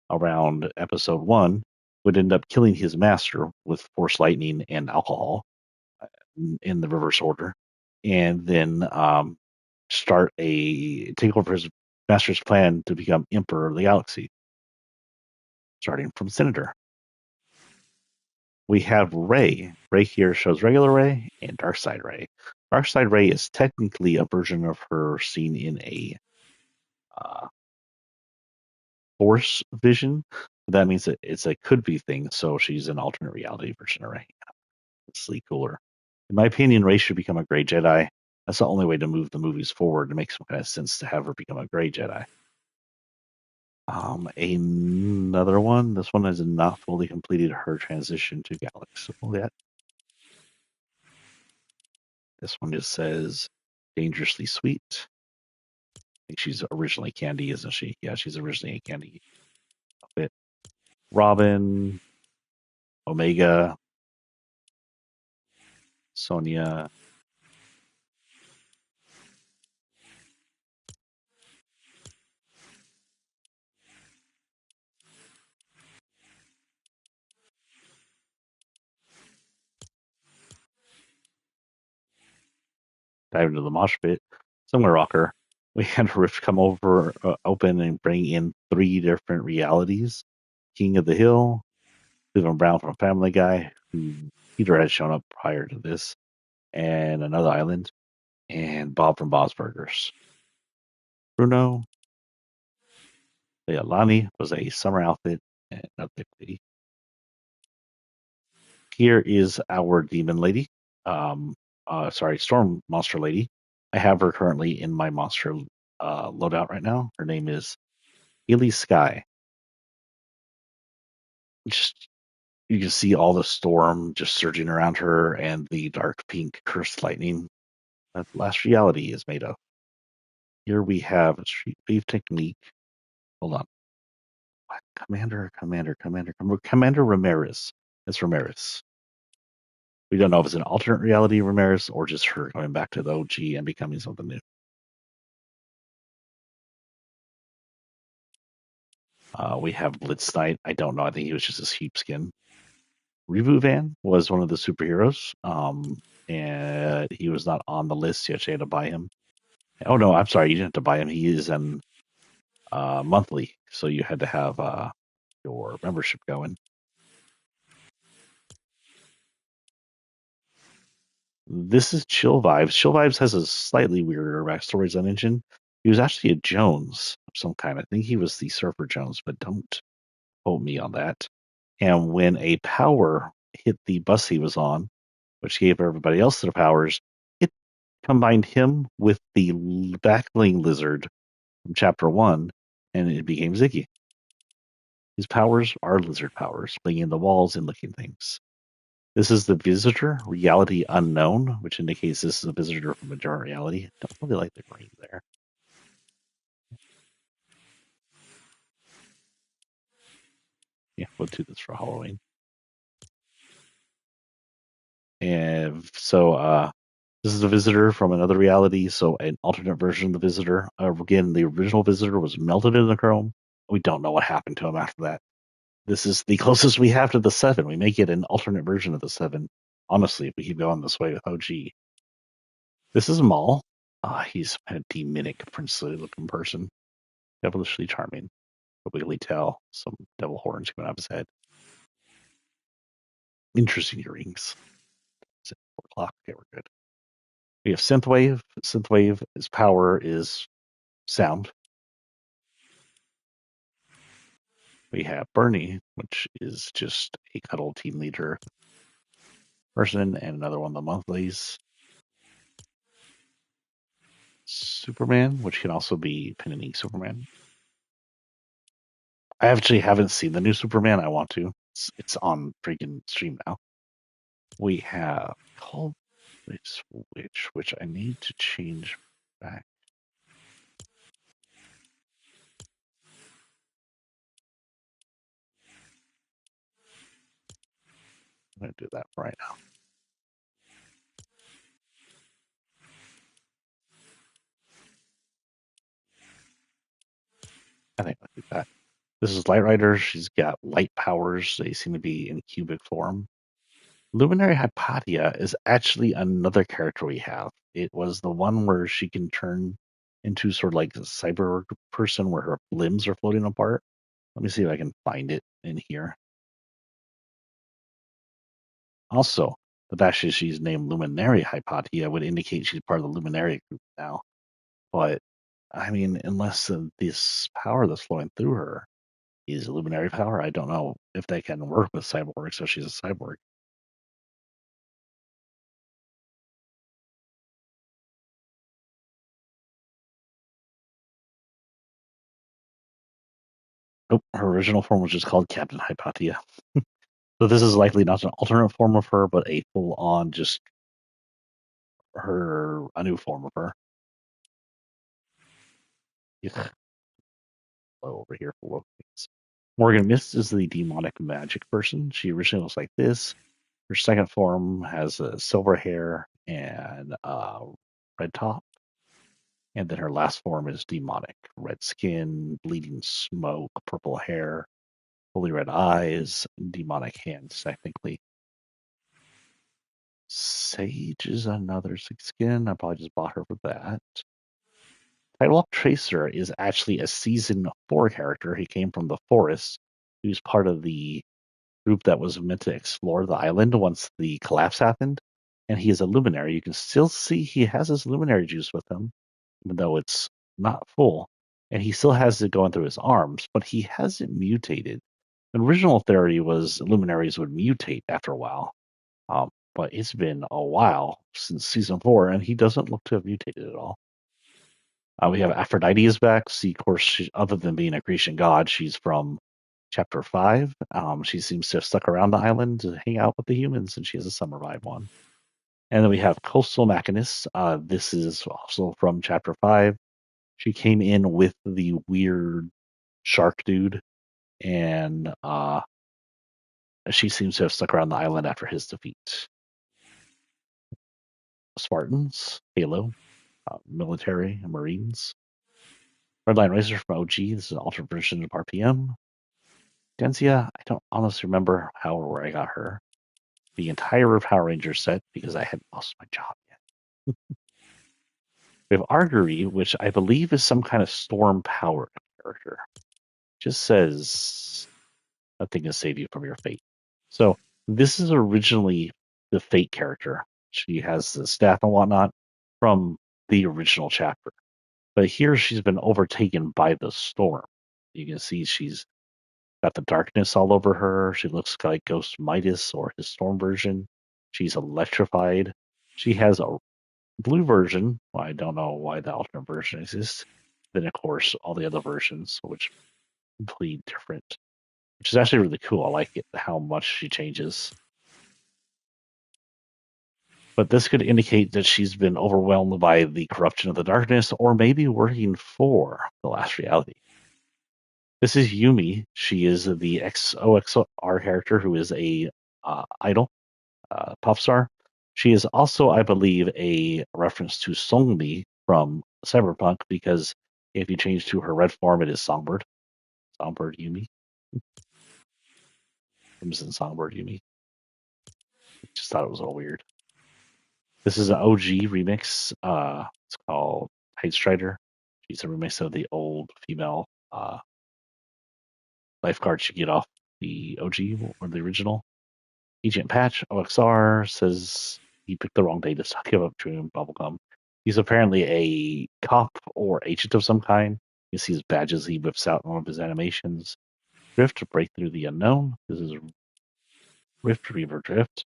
around episode one, would end up killing his master with force lightning and alcohol in the reverse order, and then start take over his master's plan to become Emperor of the Galaxy, starting from Senator. We have Rey. Rey here shows regular Rey and Darkside Rey. Darkside Rey is technically a version of her seen in a uh, Force vision. That means that it's a could be thing, so she's an alternate reality version of Rey. Sleek cooler. In my opinion, Rey should become a gray Jedi. That's the only way to move the movies forward. It makes some kind of sense to have her become a gray Jedi. Another one. This one has not fully completed her transition to Galaxy yet. This one just says dangerously sweet. I think she's originally Candy, isn't she? Yeah, she's originally a Candy outfit. Robin, Omega, Sonia. Dive into the mosh pit. Somewhere rocker. We had Rift come over, open, and bring in three different realities. King of the Hill, Cleveland Brown from Family Guy, who Peter had shown up prior to this, and another island, and Bob from Bob's Burgers. Bruno, Leilani was a summer outfit and another lady. Here is our demon lady. Storm monster lady. I have her currently in my monster loadout right now. Her name is Haley Sky. Just you can see all the storm just surging around her and the dark pink cursed lightning that the last reality is made of. Here we have a street beef technique. Hold on. Commander Ramirez. It's Ramirez. We don't know if it's an alternate reality Ramirez or just her going back to the OG and becoming something new. We have Blitz Knight. I don't know. I think he was just a sheepskin. Reboot Van was one of the superheroes, and he was not on the list. You actually had to buy him. Oh no, I'm sorry, you didn't have to buy him. He is in monthly, so you had to have your membership going. This is Chill Vibes. Chill Vibes has a slightly weirder backstory as I mentioned. He was actually a Jones of some kind. I think he was the Surfer Jones, but don't quote me on that. And when a power hit the bus he was on, which gave everybody else their powers, it combined him with the backling lizard from chapter one, and it became Ziggy. His powers are lizard powers, banging the walls and licking things. This is the visitor, reality unknown, which indicates this is a visitor from a different reality. Don't really like the green there. Yeah, we'll do this for Halloween. And so this is a visitor from another reality, so an alternate version of the visitor. Again, the original visitor was melted in the chrome. We don't know what happened to him after that. This is the closest we have to the seven. We may get an alternate version of the seven. Honestly, if we keep going this way with OG. This is Maul. He's a demonic, princely looking person, devilishly charming. A wiggly tail, some devil horns coming out of his head. Interesting earrings. Is it 4 o'clock? Okay, we're good. We have Synthwave. Synthwave, his power is sound. We have Bernie, which is just a cuddle team leader person, and another one of the monthlies. Superman, which can also be Panini Superman. I actually haven't seen the new Superman. I want to. It's on freaking stream now. We have Call Switch, which I need to change back. I'm going to do that right now. I think I'll do that. This is Light Rider. She's got light powers. They seem to be in cubic form. Luminary Hypatia is actually another character we have. It was the one where she can turn into sort of like a cyber person where her limbs are floating apart. Let me see if I can find it in here. Also, the fact that she's named Luminary Hypatia would indicate she's part of the Luminary group now. But, I mean, unless this power that's flowing through her is Luminary power, I don't know if they can work with cyborg, so she's a cyborg. Nope, her original form was just called Captain Hypatia. So this is likely not an alternate form of her, but a full-on just a new form of her. Ugh, over here for things. Morgan Mist is the demonic magic person. She originally was like this. Her second form has silver hair and red top. And then her last form is demonic. Red skin, bleeding smoke, purple hair, holy red eyes, demonic hands, technically. Sage is another skin. I probably just bought her for that. Tidewalk Tracer is actually a season 4 character. He came from the forest. He was part of the group that was meant to explore the island once the collapse happened. And he is a luminary. You can still see he has his luminary juice with him, even though it's not full. And he still has it going through his arms, but he hasn't mutated. The original theory was luminaries would mutate after a while. But it's been a while since season 4, and he doesn't look to have mutated at all. We have Aphrodite is back. See, of course, other than being a Grecian god, she's from chapter 5. She seems to have stuck around the island to hang out with the humans, and she has a summer vibe one. And then we have Coastal Machinist. This is also from chapter 5. She came in with the weird shark dude, and she seems to have stuck around the island after his defeat. Spartans, Halo, military, and Marines. Redline Racer from OG. This is an alternate version of RPM. Denzia, I don't honestly remember how or where I got her. The entire Power Rangers set because I hadn't lost my job yet. We have Argery, which I believe is some kind of storm power character. Just says nothing can save you from your fate. So this is originally the Fate character. She has the staff and whatnot from the original chapter. But here she's been overtaken by the storm. You can see she's got the darkness all over her. She looks like Ghost Midas or his storm version. She's electrified. She has a blue version. Well, I don't know why the alternate version exists. Then, of course, all the other versions, which are completely different, which is actually really cool. I like it, how much she changes. But this could indicate that she's been overwhelmed by the corruption of the darkness, or maybe working for the last reality. This is Yumi. She is the XOXR character who is a idol, pop star. She is also, I believe, a reference to Songmi from Cyberpunk because if you change to her red form, it is Songbird. Songbird Yumi. Crimson Songbird Yumi. Just thought it was all weird. This is an OG remix. It's called Tight Strider. She's a remix of the old female lifeguard you get off the OG or the original. Agent Patch OXR says he picked the wrong day to give up Dream Bubblegum. He's apparently a cop or agent of some kind. You see his badges he whips out in one of his animations. Drift to break through the unknown. This is Rift Reaver Drift.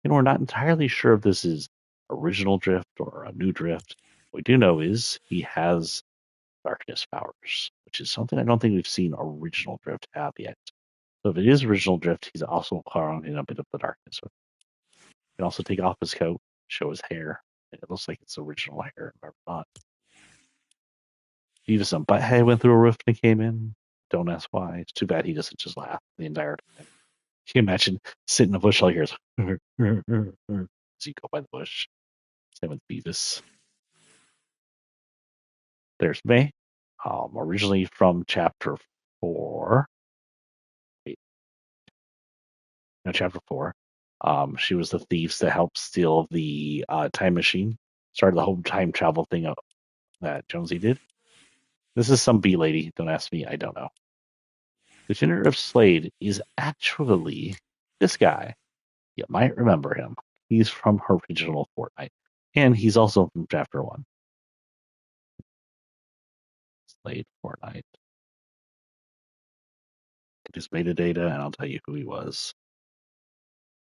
And we're not entirely sure if this is original Drift or a new Drift. What we do know is he has darkness powers, which is something I don't think we've seen original Drift have yet. So if it is original Drift, he's also acquiring a bit of the darkness. He can also take off his coat, show his hair. It looks like it's original hair, or not. Beavis and Butthead went through a rift and came in. Don't ask why. It's too bad he doesn't just laugh the entire time. Can you imagine sitting in a bush all you hear is as you go by the bush? Same with Beavis. There's May. Originally from chapter 4. Wait, no, chapter 4. She was the thieves that helped steal the time machine. Started the whole time travel thing that Jonesy did. This is some B lady. Don't ask me. I don't know. The gender of Slade is actually this guy. You might remember him. He's from original Fortnite. And he's also from chapter 1. Slade Fortnite. Just metadata, and I'll tell you who he was.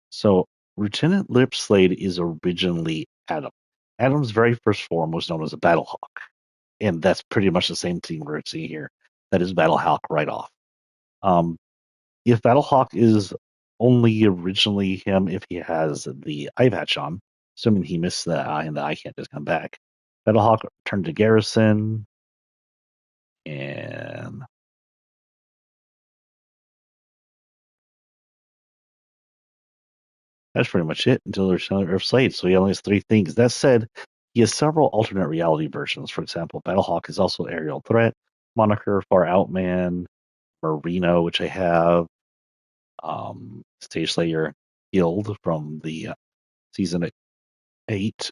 So, Lieutenant Lip Slade is originally Adam. Adam's very first form was known as a Battlehawk. And that's pretty much the same thing we're seeing here. That is Battlehawk right off. Um, if Battlehawk is only originally him if he has the eye patch on, assuming he missed the eye and the eye can't just come back. Battlehawk turned to Garrison, and that's pretty much it until there's another Earth Slade. So he only has 3 things. That said, he has several alternate reality versions. For example, Battlehawk is also Aerial Threat, Moniker, Far Out Man, Marino, which I have, Stage Slayer, Guild from the season 8.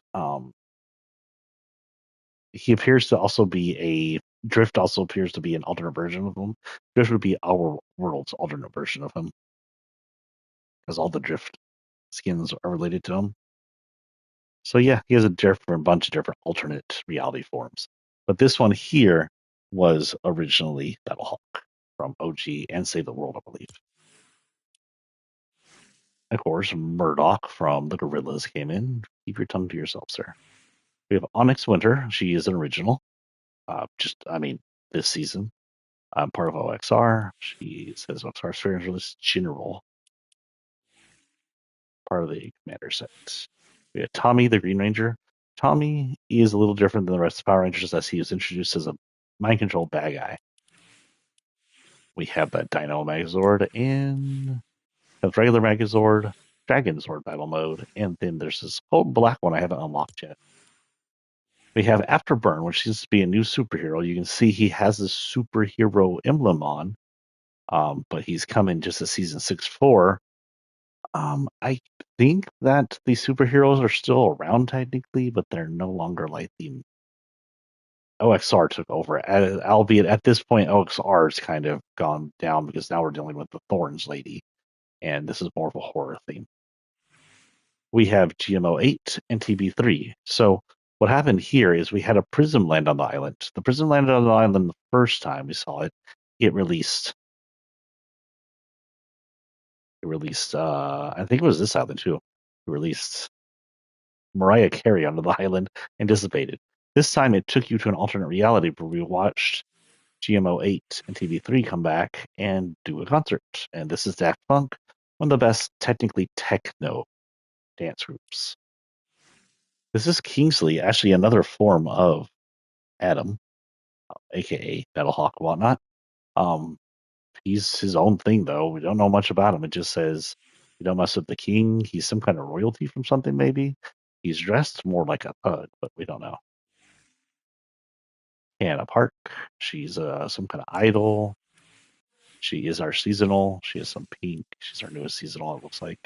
He appears to also be a Drift. Also appears to be an alternate version of him. Drift would be our world's alternate version of him, because all the Drift skins are related to him. So yeah, he has a bunch of different alternate reality forms. But this one here was originally Battlehawk from OG and Save the World, I believe. Of course, Murdoch from the Gorillas came in. Keep your tongue to yourself, sir. We have Onyx Winter. She is an original. This season. I'm part of OXR. She says OXR Specialist General, part of the commander set. We have Tommy, the Green Ranger. Tommy is a little different than the rest of Power Rangers as he was introduced as a mind control bad guy. We have that Dino Megazord and the regular Megazord, Dragon Zord battle mode, and then there's this whole black one I haven't unlocked yet. We have Afterburn, which seems to be a new superhero. You can see he has this superhero emblem on, but he's coming just a season 6-4. I think that the superheroes are still around technically, but they're no longer like the OXR took over. Albeit at this point, OXR has kind of gone down because now we're dealing with the Thorns lady, and this is more of a horror theme. We have GMO8 and TB3. So what happened here is we had a prism land on the island. The prism landed on the island the first time we saw it. It released. I think it was this island too. It released Mariah Carey onto the island and dissipated. This time it took you to an alternate reality where we watched GMO8 and TV3 come back and do a concert. And this is Daft Punk, one of the best technically techno dance groups. This is Kingsley, actually another form of Adam, aka Battlehawk and whatnot. Um, he's his own thing though. We don't know much about him. It just says you don't mess with the king. He's some kind of royalty from something maybe. He's dressed more like a thug, but we don't know. Hannah Park. She's some kind of idol. She is our seasonal. She has some pink. She's our newest seasonal, it looks like.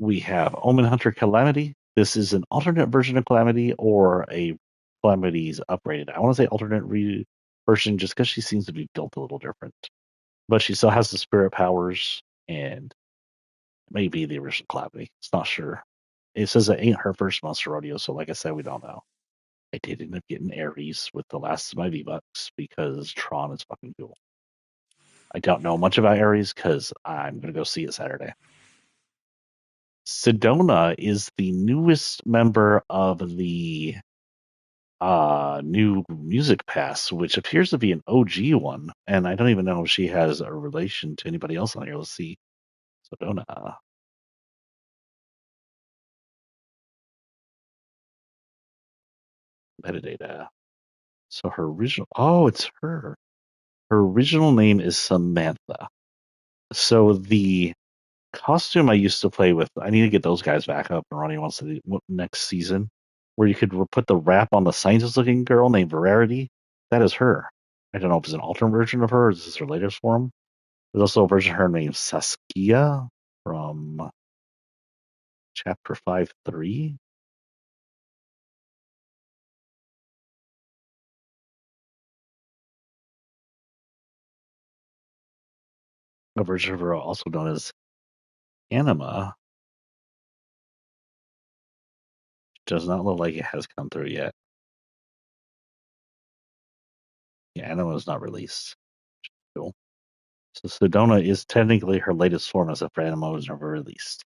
We have Omen Hunter Calamity. This is an alternate version of Calamity or a Calamity's upgraded. I want to say alternate version just because she seems to be built a little different. But she still has the spirit powers and maybe the original Calamity. It's not sure. It says it ain't her first monster rodeo, so like I said, we don't know. I did end up getting Ares with the last of my V-Bucks because Tron is fucking cool. I don't know much about Ares because I'm going to go see it Saturday. Sedona is the newest member of the new Music Pass, which appears to be an OG one. And I don't even know if she has a relation to anybody else on here. Let's see. Sedona. Metadata. So her original. Oh, it's her. Her original name is Samantha. So the costume I used to play with, I need to get those guys back up and running once the next season, where you could put the wrap on the scientist looking girl named Rarity. That is her. I don't know if it's an alternate version of her or this is her latest form. There's also a version of her named Saskia from chapter 5-3. A version of her also known as Anima. Does not look like it has come through yet. Yeah, Anima is not released. Cool. So Sedona is technically her latest form as if Anima was never released.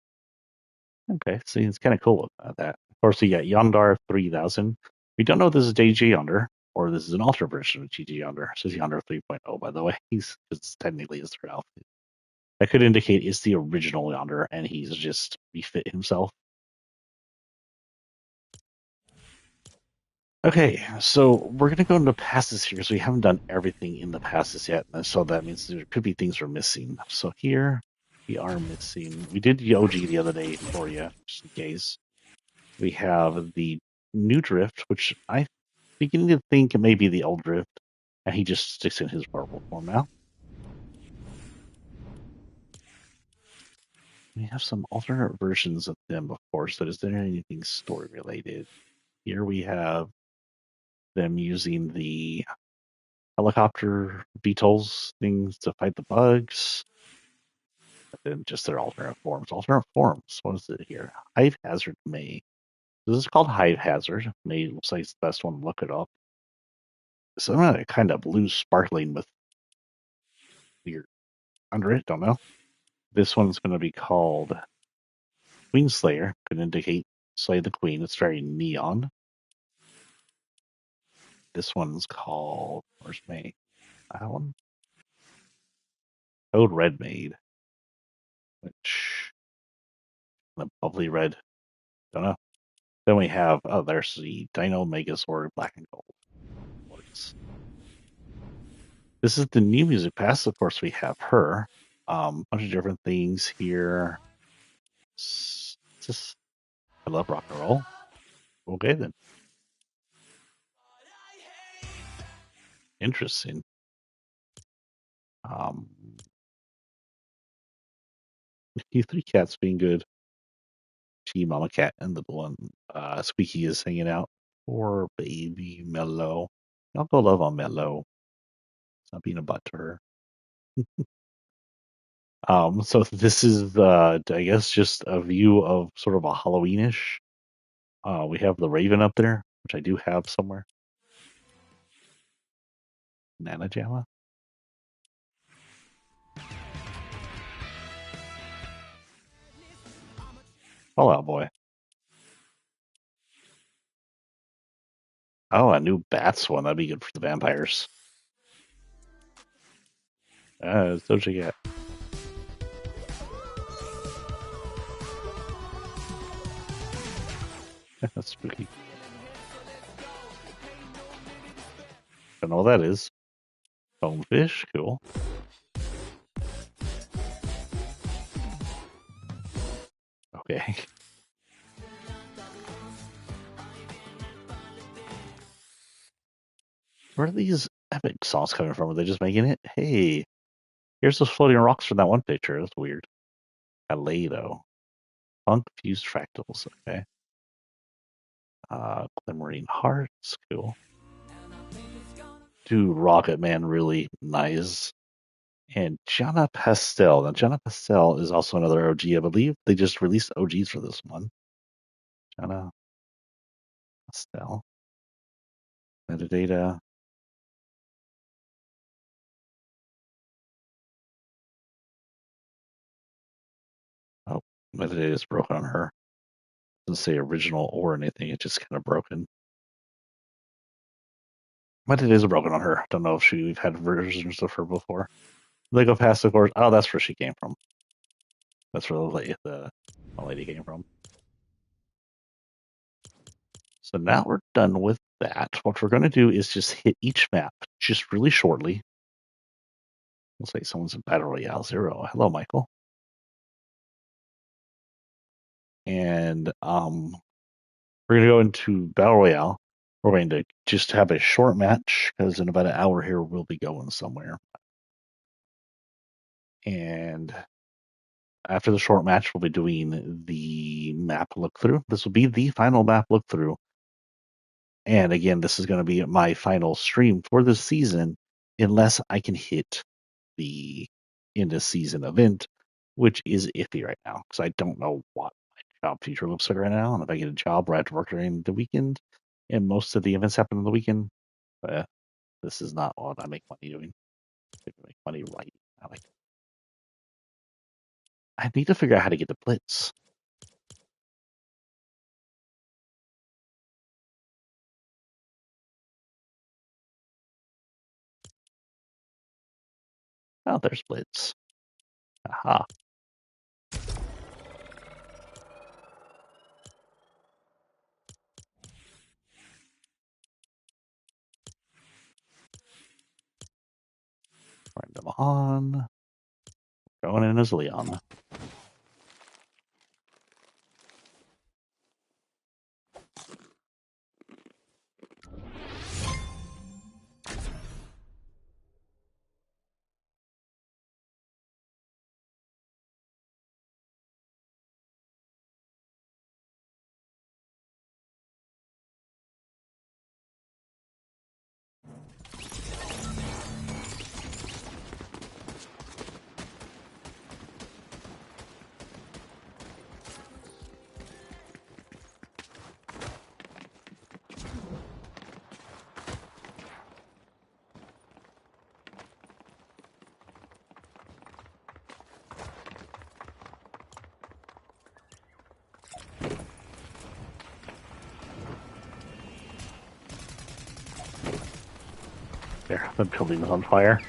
Okay, see, it's kind of cool about that. Of course, you got Yondar 3000. We don't know if this is JG Yonder or this is an alter version of GG Yonder. It says Yonder 3.0, by the way. It's technically his third outfit. That could indicate it's the original Yonder and he's just refit himself. Okay, so we're gonna go into passes here because we haven't done everything in the passes yet, and so that means there could be things we're missing. So here we are missing. We did the OG the other day for you, just in case. We have the new drift, which I beginning to think it may be the old drift, and he just sticks in his purple form now. We have some alternate versions of them, of course. So is there anything story related? Here we have them using the helicopter beetles things to fight the bugs. And then just their alternate forms. Alternate forms. What is it here? Hive Hazard May. This is called Hive Hazard. May looks like it's the best one. Look it up. So I'm kind of blue sparkling with weird under it. Don't know. This one's going to be called Queen Slayer. Could indicate slay the queen. It's very neon. This one's called. Where's May? That one. Code Red Maid. Which the bubbly red. Don't know. Then we have there's the Dino Megazord Black and Gold. This is the new music pass. Of course, we have her. Bunch of different things here. Just I love rock and roll. Okay then. Interesting. Um, three cats being good. She, Mama Cat, and the one Squeaky is hanging out. Poor baby Mellow. I'll go love on Mellow. It's not being a butt to her. So this is I guess just a view of sort of a Halloweenish. We have the Raven up there, which I do have somewhere. Nana Jamma. Fallout Boy. Oh, a new Bats one. That'd be good for the vampires. Doja Cat. That's spooky. Don't know what that is. Bonefish. Cool. Okay. Where are these epic songs coming from? Are they just making it? Hey, here's those floating rocks from that one picture. That's weird. Aledo. Funk fused fractals. Okay. Glimmering hearts. Cool. Do Rocket Man really nice. And Jana Pastel. Now, Jana Pastel is also another OG, I believe. They just released OGs for this one. Jana Pastel. Metadata. Oh, metadata is broken on her. Doesn't say original or anything. It's just kind of broken. Metadata is broken on her. Don't know if we've had versions of her before. Lego Passive Course. Oh, that's where she came from. That's where the lady came from. So now we're done with that. What we're going to do is just hit each map just really shortly. We'll say someone's in Battle Royale 0. Hello, Michael. And we're going to go into Battle Royale. We're going to just have a short match because in about an hour here we'll be going somewhere. And after the short match, we'll be doing the map look through. This will be the final map look through. And again, this is going to be my final stream for the season, unless I can hit the end of season event, which is iffy right now because I don't know what my job future looks like right now. And if I get a job where I have to work during the weekend, and most of the events happen on the weekend, this is not what I make money doing. I make money right. I need to figure out how to get the blitz. Oh, there's blitz. Aha. Find them on. Going in as Leon. There, the building is on fire.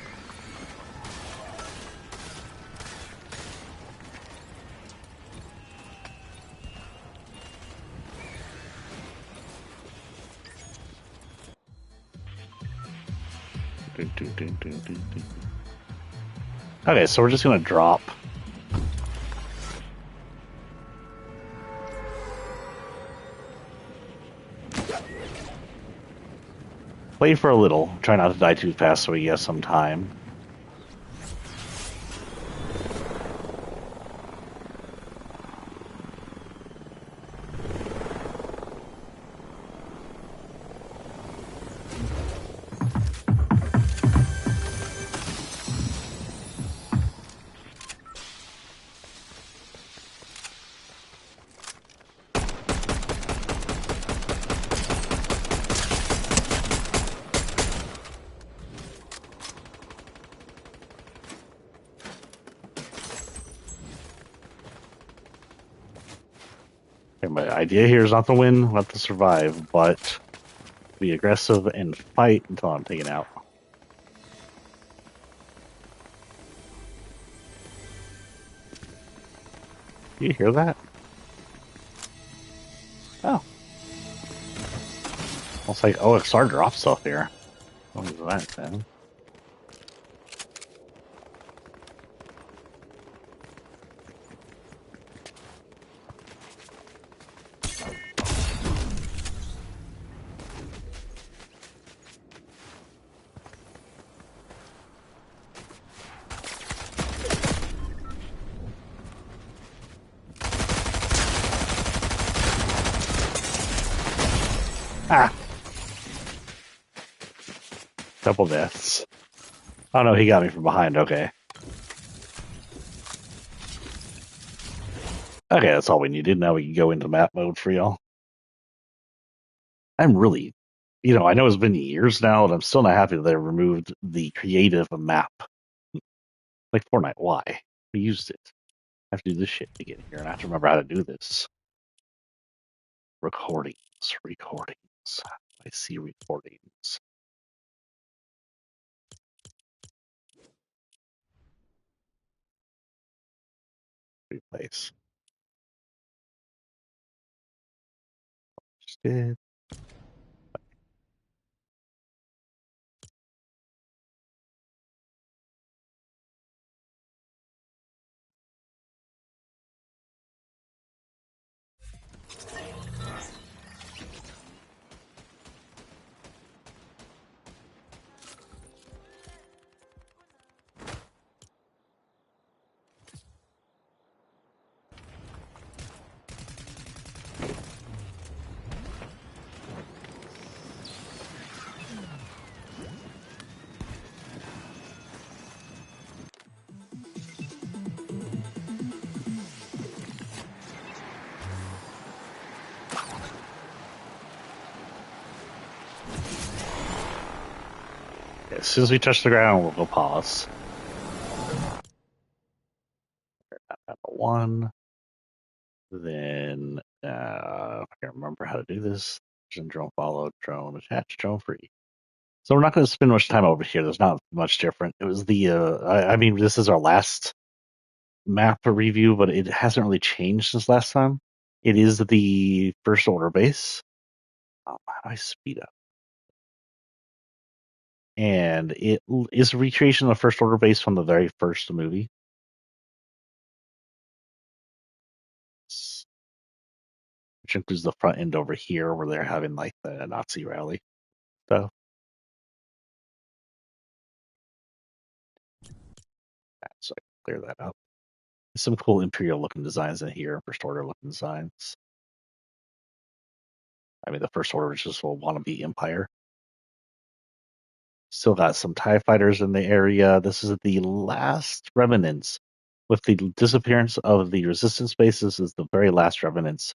Okay, so we're just gonna drop. Play for a little. Try not to die too fast so we get some time. Okay, my idea here is not to win, not to survive, but be aggressive and fight until I'm taken out. Do you hear that? Oh. It's like OXR drops stuff here. What is that then? Ah, double deaths. Oh no, he got me from behind. Okay. Okay, that's all we needed. Now we can go into map mode for y'all. I'm really, I know it's been years now, and I'm still not happy that they removed the creative map. Like Fortnite, why? We used it. I have to do this shit to get here, and I have to remember how to do this. Recordings, recordings. I see recordings. Replace. Just did. As soon as we touch the ground, we'll go pause. One. Then I can't remember how to do this. Drone follow, drone attach, drone free. So we're not going to spend much time over here. There's not much different. It was the I mean, this is our last map review, but it hasn't really changed since last time. It is the first order base. How do I speed up? And it is a recreation of the first order base from the very first movie. Which includes the front end over here where they're having like the Nazi rally stuff. So I can clear that up. Some cool Imperial looking designs in here, first order looking designs. I mean, the first order is just a wannabe Empire. Still got some TIE fighters in the area. This is the last remnants. With the disappearance of the resistance base, this is the very last remnants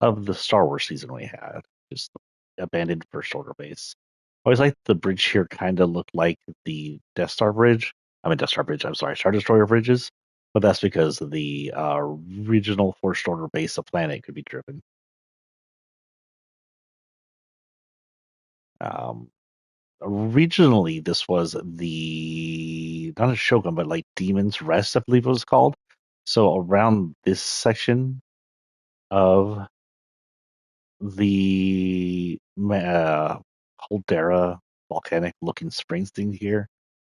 of the Star Wars season we had. Just the abandoned first order base. I always like the bridge here kind of looked like the Death Star bridge. I mean, Death Star bridge, I'm sorry, Star Destroyer bridges. But that's because the regional first order base of planet could be driven. Um, Originally, this was the not a Shogun, but like Demon's Rest, I believe it was called. So around this section of the Caldera volcanic looking springs thing here,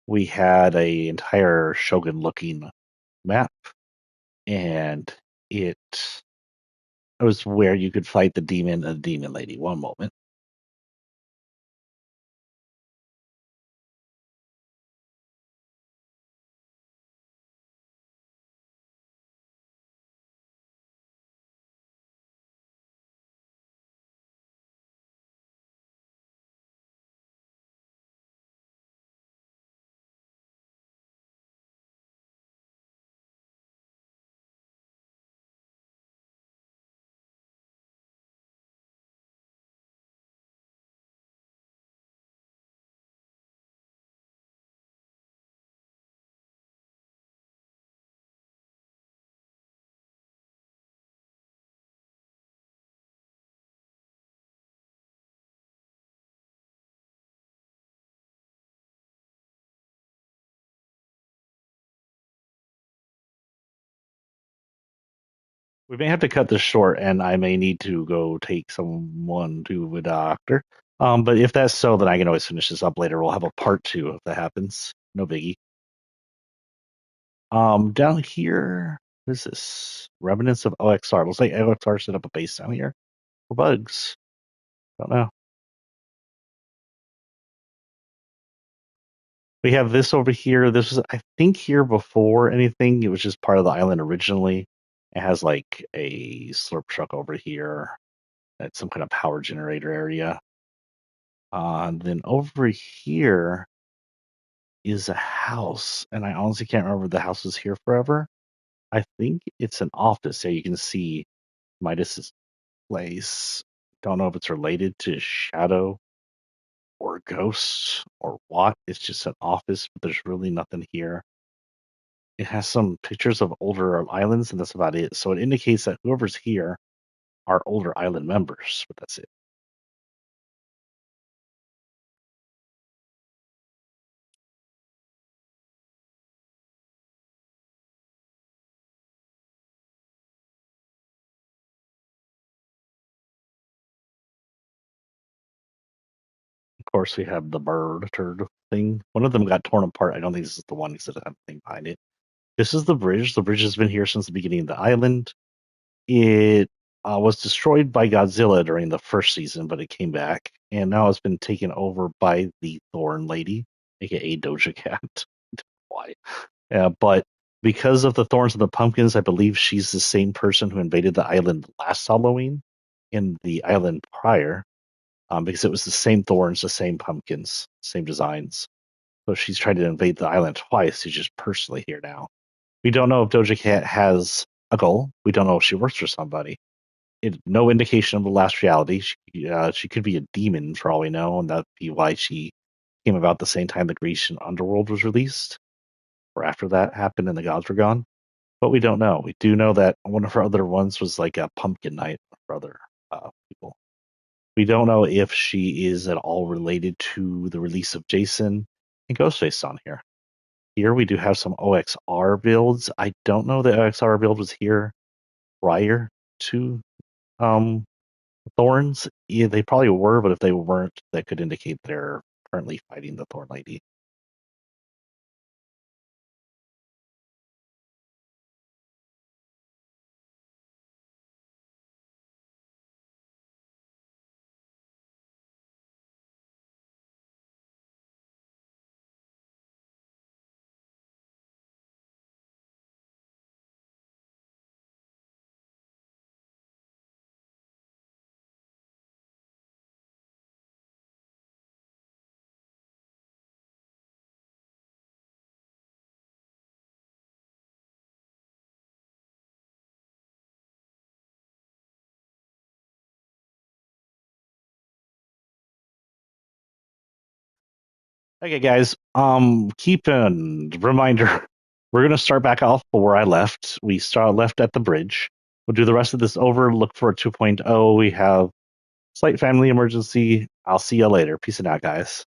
we had a entire Shogun looking map, and it was where you could fight the demon and the demon lady. One moment. We may have to cut this short, and I may need to go take someone to a doctor. But if that's so, then I can always finish this up later. We'll have a part two if that happens. No biggie. Down here, what is this? Remnants of OXR. Looks like OXR set up a base down here for bugs. Don't know. We have this over here. This was, I think, here before anything. It was just part of the island originally. It has like a slurp truck over here. That's some kind of power generator area. And then over here is a house, and I honestly can't remember if the house was here forever. I think it's an office. There you can see Midas's place. Don't know if it's related to Shadow or Ghost or what. It's just an office, but there's really nothing here. It has some pictures of older islands, and that's about it. So it indicates that whoever's here are older island members, but that's it. Of course, we have the bird turd thing. One of them got torn apart. I don't think this is the one because it had a thing behind it. This is the bridge. The bridge has been here since the beginning of the island. It was destroyed by Godzilla during the first season, but it came back, and now it's been taken over by the Thorn Lady, aka Doja Cat. Why? But because of the thorns and the pumpkins, I believe she's the same person who invaded the island last Halloween in the island prior, because it was the same thorns, the same pumpkins, same designs. So she's tried to invade the island twice. She's just personally here now. We don't know if Doja Cat has a goal. We don't know if she works for somebody. No indication of the last reality. She could be a demon for all we know, and that'd be why she came about the same time the Grecian underworld was released, or after that happened and the gods were gone. But we don't know. We do know that one of her other ones was like a pumpkin night for other people. We don't know if she is at all related to the release of Jason and Ghostface on here. Here we do have some OXR builds. I don't know the OXR build was here prior to um, Thorns. Yeah, they probably were, but if they weren't, that could indicate they're currently fighting the Thorn Lady. Okay, guys. Keep in reminder. We're gonna start back off where I left. We start left at the bridge. We'll do the rest of this over. Look for a 2.0. We have slight family emergency. I'll see you later. Peace and out, guys.